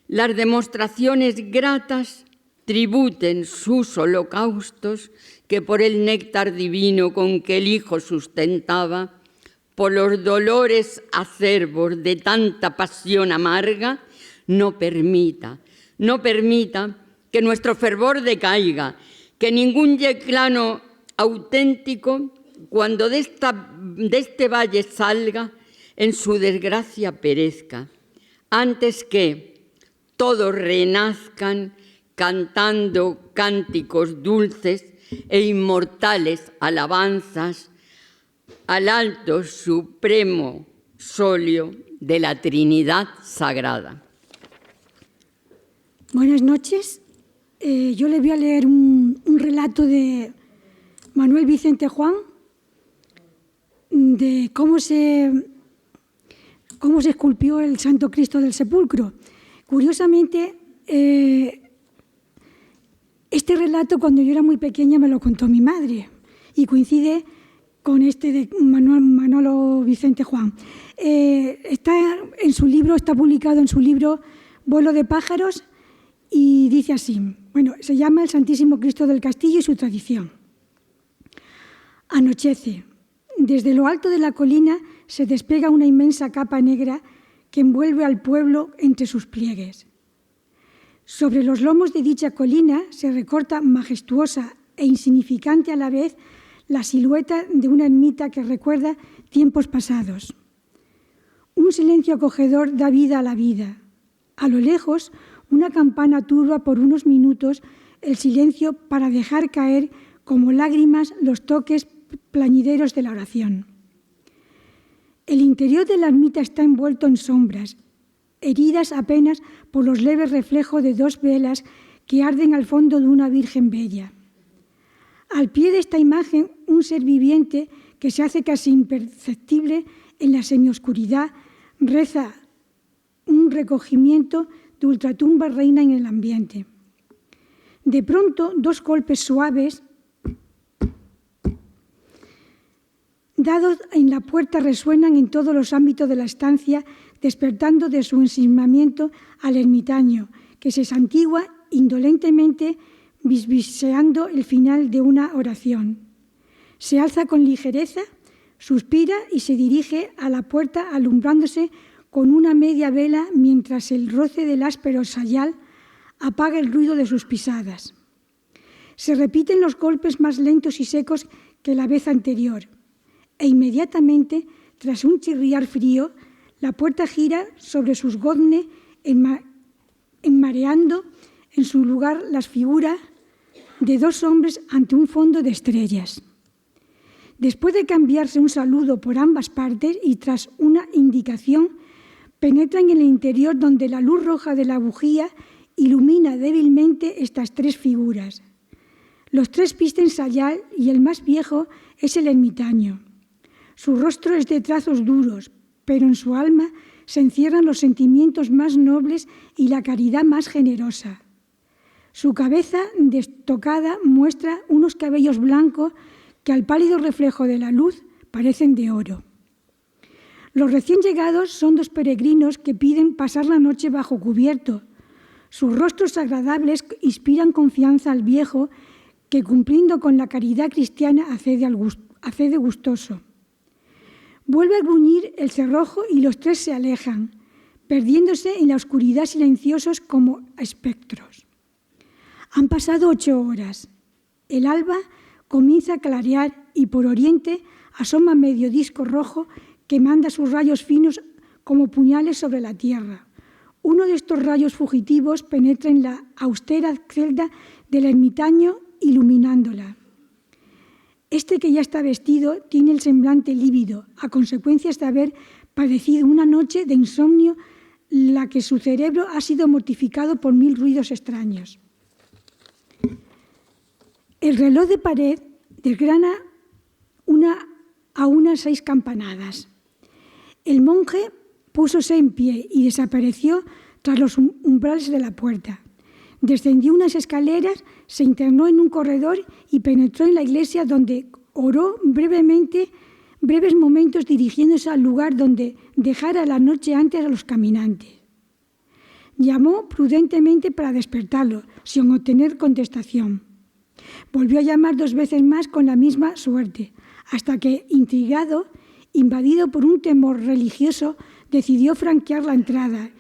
Speaker 6: las demostraciones gratas tributen sus holocaustos que por el néctar divino con que el Hijo sustentaba, por los dolores acerbos de tanta pasión amarga, no permita que nuestro fervor decaiga, que ningún yeclano auténtico, cuando de este valle salga, en su desgracia perezca, antes que todos renazcan cantando cánticos dulces e inmortales alabanzas al alto supremo solio de la Trinidad Sagrada.
Speaker 7: Buenas noches. Yo le voy a leer un relato de Manuel Vicente Juan de cómo se esculpió el Santo Cristo del Sepulcro. Curiosamente, este relato cuando yo era muy pequeña me lo contó mi madre y coincide con este de Manolo Vicente Juan. Está publicado en su libro Vuelo de pájaros y dice así, se llama El Santísimo Cristo del Castillo y su tradición. Anochece. Desde lo alto de la colina se despega una inmensa capa negra que envuelve al pueblo entre sus pliegues. Sobre los lomos de dicha colina se recorta majestuosa e insignificante a la vez la silueta de una ermita que recuerda tiempos pasados. Un silencio acogedor da vida a la vida. A lo lejos, una campana turba por unos minutos el silencio para dejar caer como lágrimas los toques plañideros de la oración. El interior de la ermita está envuelto en sombras, heridas apenas por los leves reflejos de dos velas que arden al fondo de una Virgen bella. Al pie de esta imagen, un ser viviente que se hace casi imperceptible en la semioscuridad reza un recogimiento de ultratumba reina en el ambiente. De pronto, dos golpes suaves dados en la puerta resuenan en todos los ámbitos de la estancia, despertando de su ensimismamiento al ermitaño, que se santigua indolentemente bisbiseando el final de una oración. Se alza con ligereza, Suspira y se dirige a la puerta alumbrándose con una media vela mientras el roce del áspero sayal apaga el ruido de sus pisadas. Se repiten los golpes más lentos y secos que la vez anterior e inmediatamente, tras un chirriar frío, la puerta gira sobre sus goznes enmareando en su lugar las figuras de dos hombres ante un fondo de estrellas. Después de cambiarse un saludo por ambas partes y tras una indicación, penetran en el interior donde la luz roja de la bujía ilumina débilmente estas tres figuras. Los tres visten sayal y el más viejo es el ermitaño. Su rostro es de trazos duros, pero en su alma se encierran los sentimientos más nobles y la caridad más generosa. Su cabeza destocada muestra unos cabellos blancos que al pálido reflejo de la luz parecen de oro. Los recién llegados son dos peregrinos que piden pasar la noche bajo cubierto. Sus rostros agradables inspiran confianza al viejo que, cumpliendo con la caridad cristiana, accede gustoso. Vuelve a gruñir el cerrojo y los tres se alejan, perdiéndose en la oscuridad silenciosos como espectros. Han pasado 8 horas. El alba comienza a clarear y por oriente asoma medio disco rojo que manda sus rayos finos como puñales sobre la tierra. Uno de estos rayos fugitivos penetra en la austera celda del ermitaño, iluminándola. Este, que ya está vestido, tiene el semblante lívido, a consecuencia de haber padecido una noche de insomnio, la que su cerebro ha sido mortificado por 1000 ruidos extraños. El reloj de pared desgrana a unas 6 campanadas. El monje púsose en pie y desapareció tras los umbrales de la puerta. Descendió unas escaleras, se internó en un corredor y penetró en la iglesia, donde oró breves momentos dirigiéndose al lugar donde dejara la noche antes a los caminantes. Llamó prudentemente para despertarlo, sin obtener contestación. Volvió a llamar 2 veces más con la misma suerte, hasta que, intrigado, invadido por un temor religioso, decidió franquear la entrada.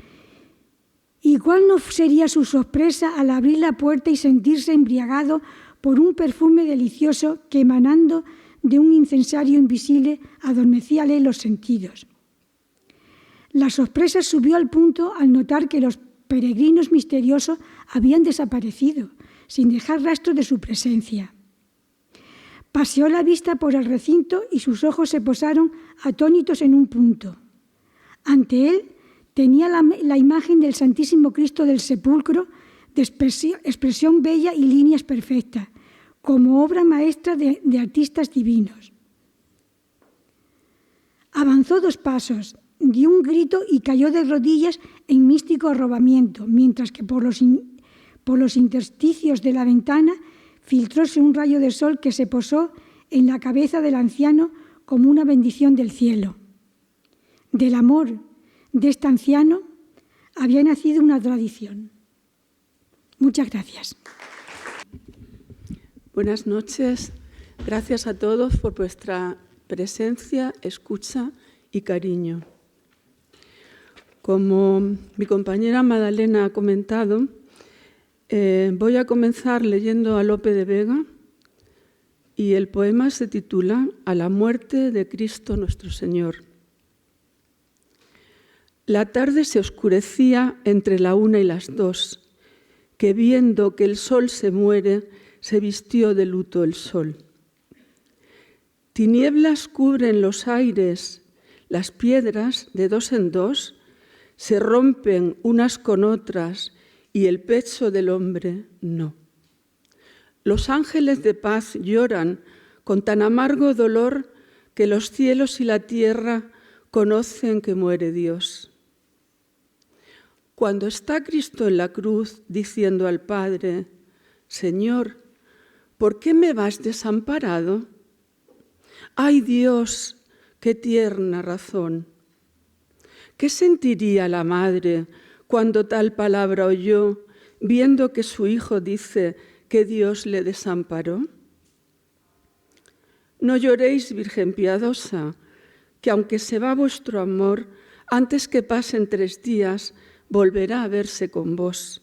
Speaker 7: ¿Y cuál no sería su sorpresa al abrir la puerta y sentirse embriagado por un perfume delicioso que, emanando de un incensario invisible, adormecíale los sentidos? La sorpresa subió al punto al notar que los peregrinos misteriosos habían desaparecido, sin dejar rastro de su presencia. Paseó la vista por el recinto y sus ojos se posaron atónitos en un punto. Ante él tenía la imagen del Santísimo Cristo del Sepulcro, de expresión bella y líneas perfectas, como obra maestra de artistas divinos. Avanzó 2 pasos, dio un grito y cayó de rodillas en místico arrobamiento, mientras que por los intersticios de la ventana filtróse un rayo de sol que se posó en la cabeza del anciano como una bendición del cielo. Del amor de este anciano había nacido una tradición. Muchas gracias.
Speaker 8: Buenas noches. Gracias a todos por vuestra presencia, escucha y cariño. Como mi compañera Madalena ha comentado, voy a comenzar leyendo a Lope de Vega y el poema se titula A la muerte de Cristo nuestro Señor. La tarde se oscurecía entre la 1 y las 2, que viendo que el sol se muere, se vistió de luto el sol. Tinieblas cubren los aires, las piedras de 2 en 2 se rompen unas con otras y el pecho del hombre no. Los ángeles de paz lloran con tan amargo dolor que los cielos y la tierra conocen que muere Dios. Cuando está Cristo en la cruz diciendo al Padre, Señor, ¿por qué me vas desamparado? ¡Ay Dios, qué tierna razón! ¿Qué sentiría la madre cuando tal palabra oyó, viendo que su hijo dice que Dios le desamparó? No lloréis, Virgen piadosa, que aunque se va vuestro amor, antes que pasen 3 días, volverá a verse con vos.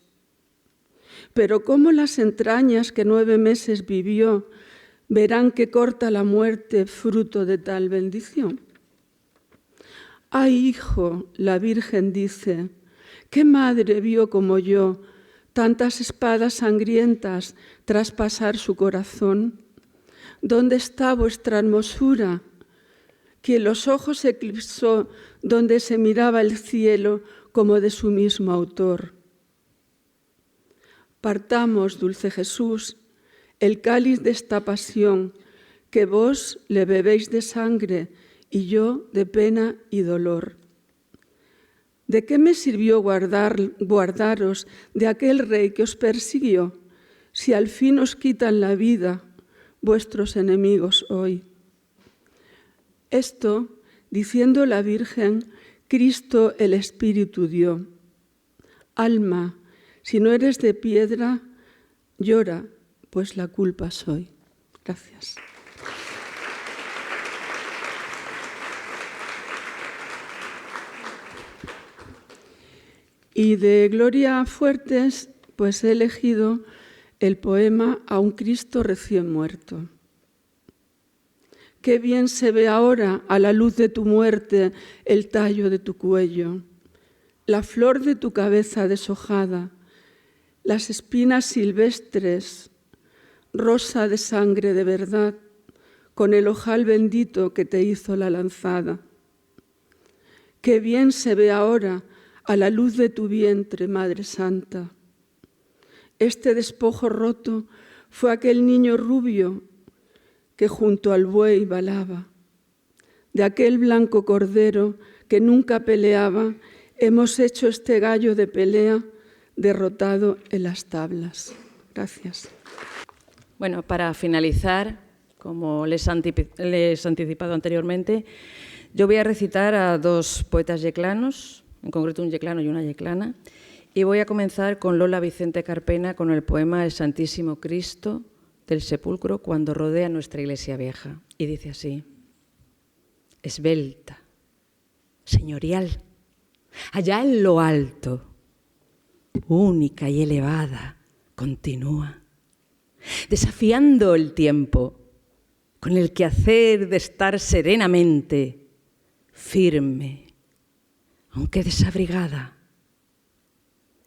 Speaker 8: Pero cómo las entrañas que 9 meses vivió verán que corta la muerte fruto de tal bendición. Ay, hijo, la Virgen dice, ¿qué madre vio como yo tantas espadas sangrientas traspasar su corazón? ¿Dónde está vuestra hermosura? Que los ojos eclipsó donde se miraba el cielo como de su mismo autor. Partamos, dulce Jesús, el cáliz de esta pasión, que vos le bebéis de sangre y yo de pena y dolor. ¿De qué me sirvió guardaros de aquel rey que os persiguió, si al fin os quitan la vida vuestros enemigos hoy? Esto, diciendo la Virgen, Cristo el Espíritu dio. Alma, si no eres de piedra, llora, pues la culpa soy. Gracias. Y de Gloria Fuertes, pues he elegido el poema A un Cristo recién muerto. Qué bien se ve ahora a la luz de tu muerte el tallo de tu cuello, la flor de tu cabeza deshojada, las espinas silvestres, rosa de sangre de verdad, con el ojal bendito que te hizo la lanzada. Qué bien se ve ahora a la luz de tu vientre, Madre Santa. Este despojo roto fue aquel niño rubio que junto al buey balaba. De aquel blanco cordero que nunca peleaba, hemos hecho este gallo de pelea derrotado en las tablas. Gracias.
Speaker 5: Bueno, para finalizar, como les he anticipado anteriormente, yo voy a recitar a 2 poetas yeclanos, en concreto un yeclano y una yeclana, y voy a comenzar con Lola Vicente Carpena con el poema El Santísimo Cristo del sepulcro cuando rodea nuestra iglesia vieja. Y dice así: esbelta, señorial, allá en lo alto, única y elevada, continúa, desafiando el tiempo con el quehacer de estar serenamente, firme, aunque desabrigada.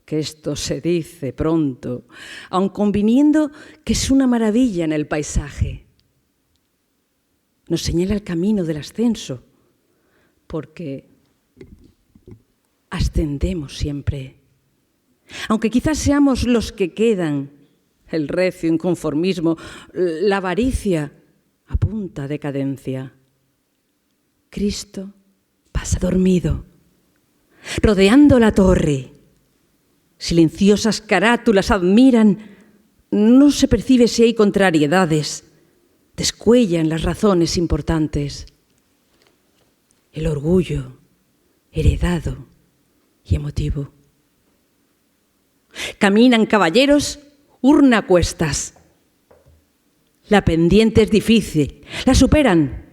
Speaker 5: Que esto se dice pronto, aun conviniendo que es una maravilla en el paisaje. Nos señala el camino del ascenso, porque ascendemos siempre. Aunque quizás seamos los que quedan, el recio inconformismo, la avaricia, a punta de cadencia. Cristo pasa dormido, rodeando la torre. Silenciosas carátulas admiran, no se percibe si hay contrariedades, descuellan las razones importantes. El orgullo, heredado y emotivo. Caminan caballeros, urna a cuestas. La pendiente es difícil, la superan.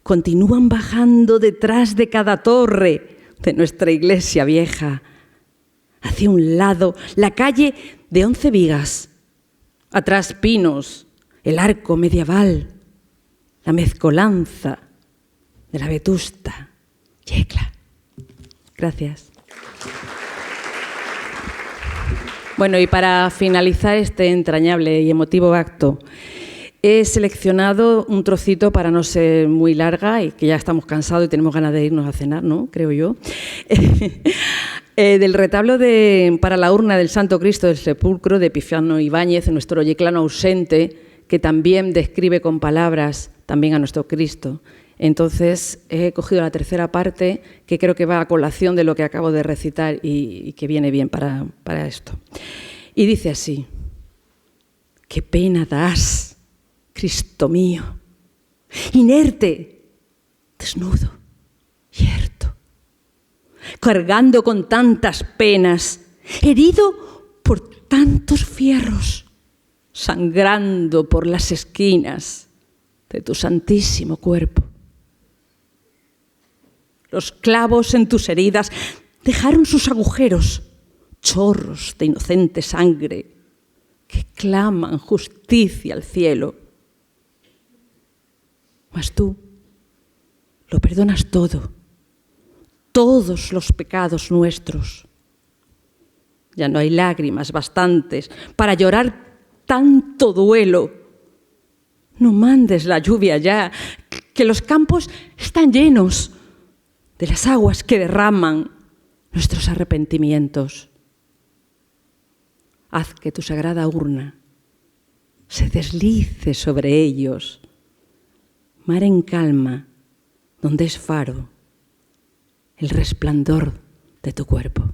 Speaker 5: Continúan bajando detrás de cada torre de nuestra iglesia vieja. Hacia un lado, la calle de 11 vigas. Atrás pinos, el arco medieval, la mezcolanza de la vetusta yecla. Gracias. Bueno, y para finalizar este entrañable y emotivo acto, he seleccionado un trocito para no ser muy larga y que ya estamos cansados y tenemos ganas de irnos a cenar, ¿no? Creo yo. Del retablo para la urna del Santo Cristo del Sepulcro de Epifanio Ibáñez, nuestro yeclano ausente, que también describe con palabras también a nuestro Cristo. Entonces, he cogido la tercera parte, que creo que va a colación de lo que acabo de recitar y que viene bien para esto. Y dice así: qué pena das, Cristo mío, inerte, desnudo, yerto, cargando con tantas penas, herido por tantos fierros, sangrando por las esquinas de tu santísimo cuerpo. Los clavos en tus heridas dejaron sus agujeros, chorros de inocente sangre que claman justicia al cielo. Mas tú lo perdonas todo, todos los pecados nuestros. Ya no hay lágrimas bastantes para llorar tanto duelo. No mandes la lluvia ya, que los campos están llenos de las aguas que derraman nuestros arrepentimientos. Haz que tu sagrada urna se deslice sobre ellos, mar en calma, donde es faro el resplandor de tu cuerpo.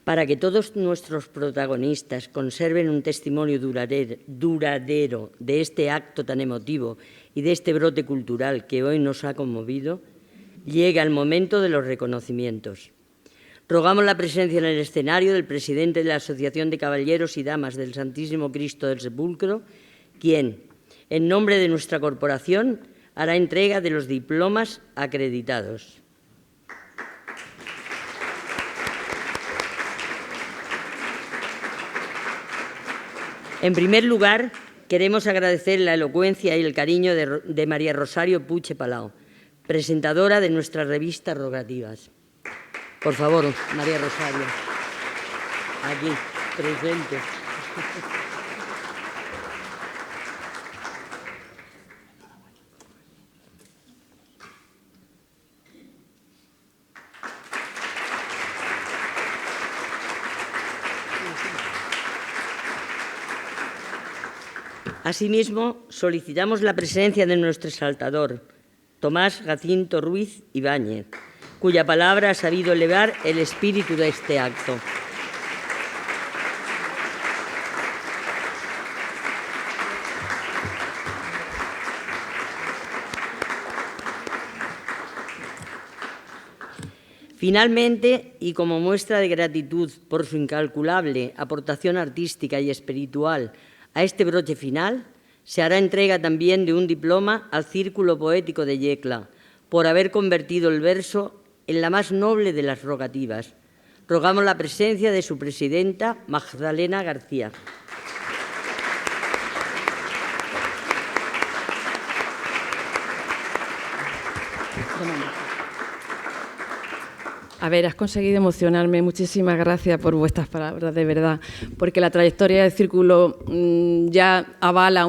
Speaker 1: Para que todos nuestros protagonistas conserven un testimonio duradero de este acto tan emotivo y de este brote cultural que hoy nos ha conmovido, llega el momento de los reconocimientos. Rogamos la presencia en el escenario del presidente de la Asociación de Caballeros y Damas del Santísimo Cristo del Sepulcro, quien, en nombre de nuestra corporación, hará entrega de los diplomas acreditados. En primer lugar, queremos agradecer la elocuencia y el cariño de María Rosario Puche Palau, presentadora de nuestra revista Rogativas. Por favor, María Rosario, aquí, presente. Asimismo, solicitamos la presencia de nuestro exaltador, Tomás Jacinto Ruiz Ibáñez, cuya palabra ha sabido elevar el espíritu de este acto. Finalmente, y como muestra de gratitud por su incalculable aportación artística y espiritual a este broche final, se hará entrega también de un diploma al Círculo Poético de Yecla, por haber convertido el verso en la más noble de las rogativas. Rogamos la presencia de su presidenta, Magdalena García.
Speaker 5: A ver, has conseguido emocionarme. Muchísimas gracias por vuestras palabras, de verdad, porque la trayectoria del Círculo ya avala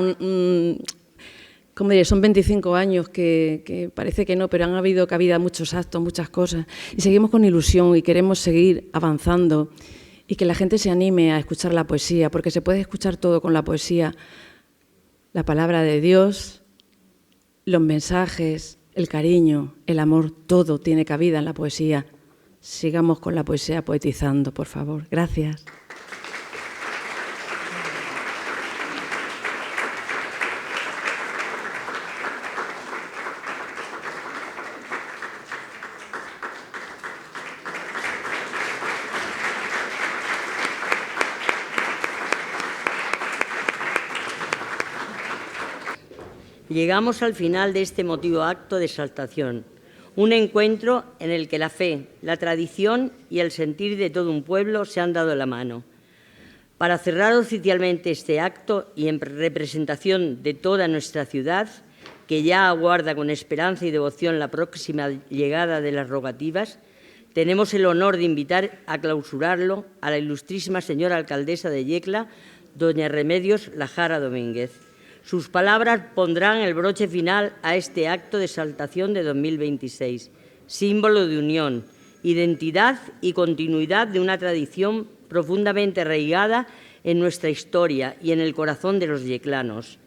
Speaker 5: ¿cómo diré? Son 25 años que parece que no, pero han habido cabida muchos actos, muchas cosas, y seguimos con ilusión y queremos seguir avanzando y que la gente se anime a escuchar la poesía, porque se puede escuchar todo con la poesía, la palabra de Dios, los mensajes, el cariño, el amor, todo tiene cabida en la poesía. Sigamos con la poesía poetizando, por favor. Gracias.
Speaker 1: Llegamos al final de este emotivo acto de exaltación, un encuentro en el que la fe, la tradición y el sentir de todo un pueblo se han dado la mano. Para cerrar oficialmente este acto y en representación de toda nuestra ciudad, que ya aguarda con esperanza y devoción la próxima llegada de las rogativas, tenemos el honor de invitar a clausurarlo a la ilustrísima señora alcaldesa de Yecla, doña Remedios Lajara Domínguez. Sus palabras pondrán el broche final a este acto de exaltación de 2026, símbolo de unión, identidad y continuidad de una tradición profundamente arraigada en nuestra historia y en el corazón de los yeclanos.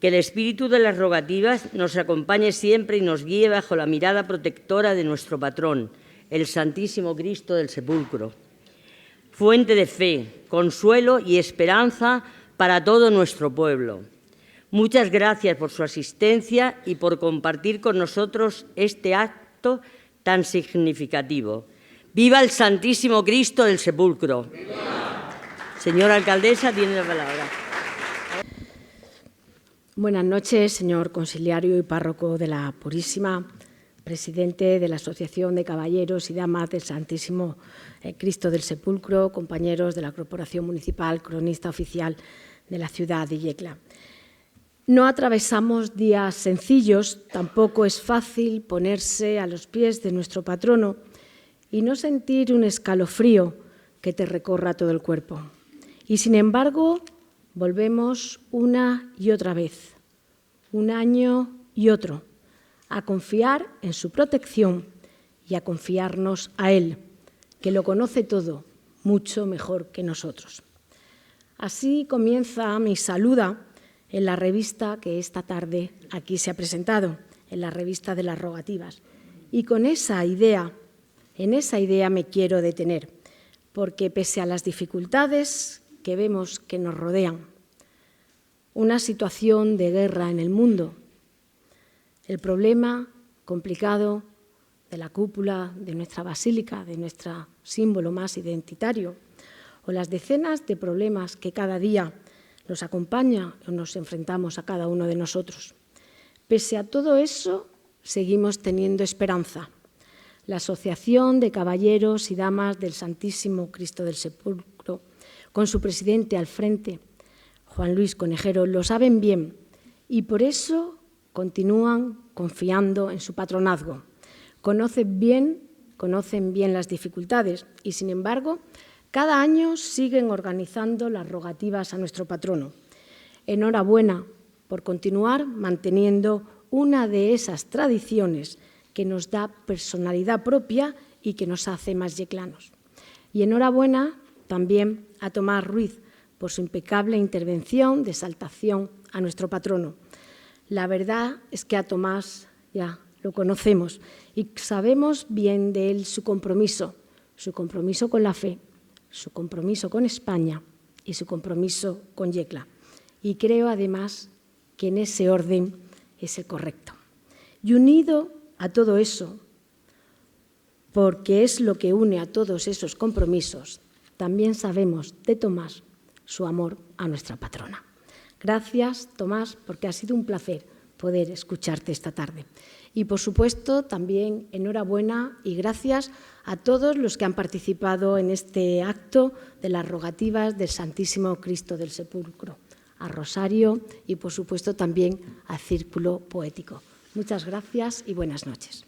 Speaker 1: Que el espíritu de las rogativas nos acompañe siempre y nos guíe bajo la mirada protectora de nuestro patrón, el Santísimo Cristo del Sepulcro. Fuente de fe, consuelo y esperanza para todo nuestro pueblo. Muchas gracias por su asistencia y por compartir con nosotros este acto tan significativo. ¡Viva el Santísimo Cristo del Sepulcro! ¡Viva! Señora alcaldesa, tiene la palabra.
Speaker 9: Buenas noches, señor consiliario y párroco de la Purísima, presidente de la Asociación de Caballeros y Damas del Santísimo Cristo del Sepulcro, compañeros de la Corporación Municipal, cronista oficial de la ciudad de Yecla. No atravesamos días sencillos, tampoco es fácil ponerse a los pies de nuestro patrono y no sentir un escalofrío que te recorra todo el cuerpo. Y sin embargo, volvemos una y otra vez, un año y otro, a confiar en su protección y a confiarnos a Él, que lo conoce todo mucho mejor que nosotros. Así comienza mi saluda en la revista que esta tarde aquí se ha presentado, en la revista de las rogativas. Y con esa idea, en esa idea me quiero detener, porque pese a las dificultades que vemos que nos rodean, una situación de guerra en el mundo, el problema complicado de la cúpula de nuestra basílica, de nuestro símbolo más identitario, o las decenas de problemas que cada día nos acompaña o nos enfrentamos a cada uno de nosotros. Pese a todo eso, seguimos teniendo esperanza. La Asociación de Caballeros y Damas del Santísimo Cristo del Sepulcro, con su presidente al frente, Juan Luis Conejero, lo saben bien y por eso continúan confiando en su patronazgo. Conocen bien las dificultades y, sin embargo, cada año siguen organizando las rogativas a nuestro patrono. Enhorabuena por continuar manteniendo una de esas tradiciones que nos da personalidad propia y que nos hace más yeclanos. Y enhorabuena también a Tomás Ruiz por su impecable intervención de exaltación a nuestro patrono. La verdad es que a Tomás ya lo conocemos y sabemos bien de él su compromiso con la fe, su compromiso con España y su compromiso con Yecla. Y creo, además, que en ese orden es el correcto. Y unido a todo eso, porque es lo que une a todos esos compromisos, también sabemos de Tomás su amor a nuestra patrona. Gracias, Tomás, porque ha sido un placer poder escucharte esta tarde. Y, por supuesto, también enhorabuena y gracias a todos los que han participado en este acto de las rogativas del Santísimo Cristo del Sepulcro, a Rosario y, por supuesto, también al Círculo Poético. Muchas gracias y buenas noches.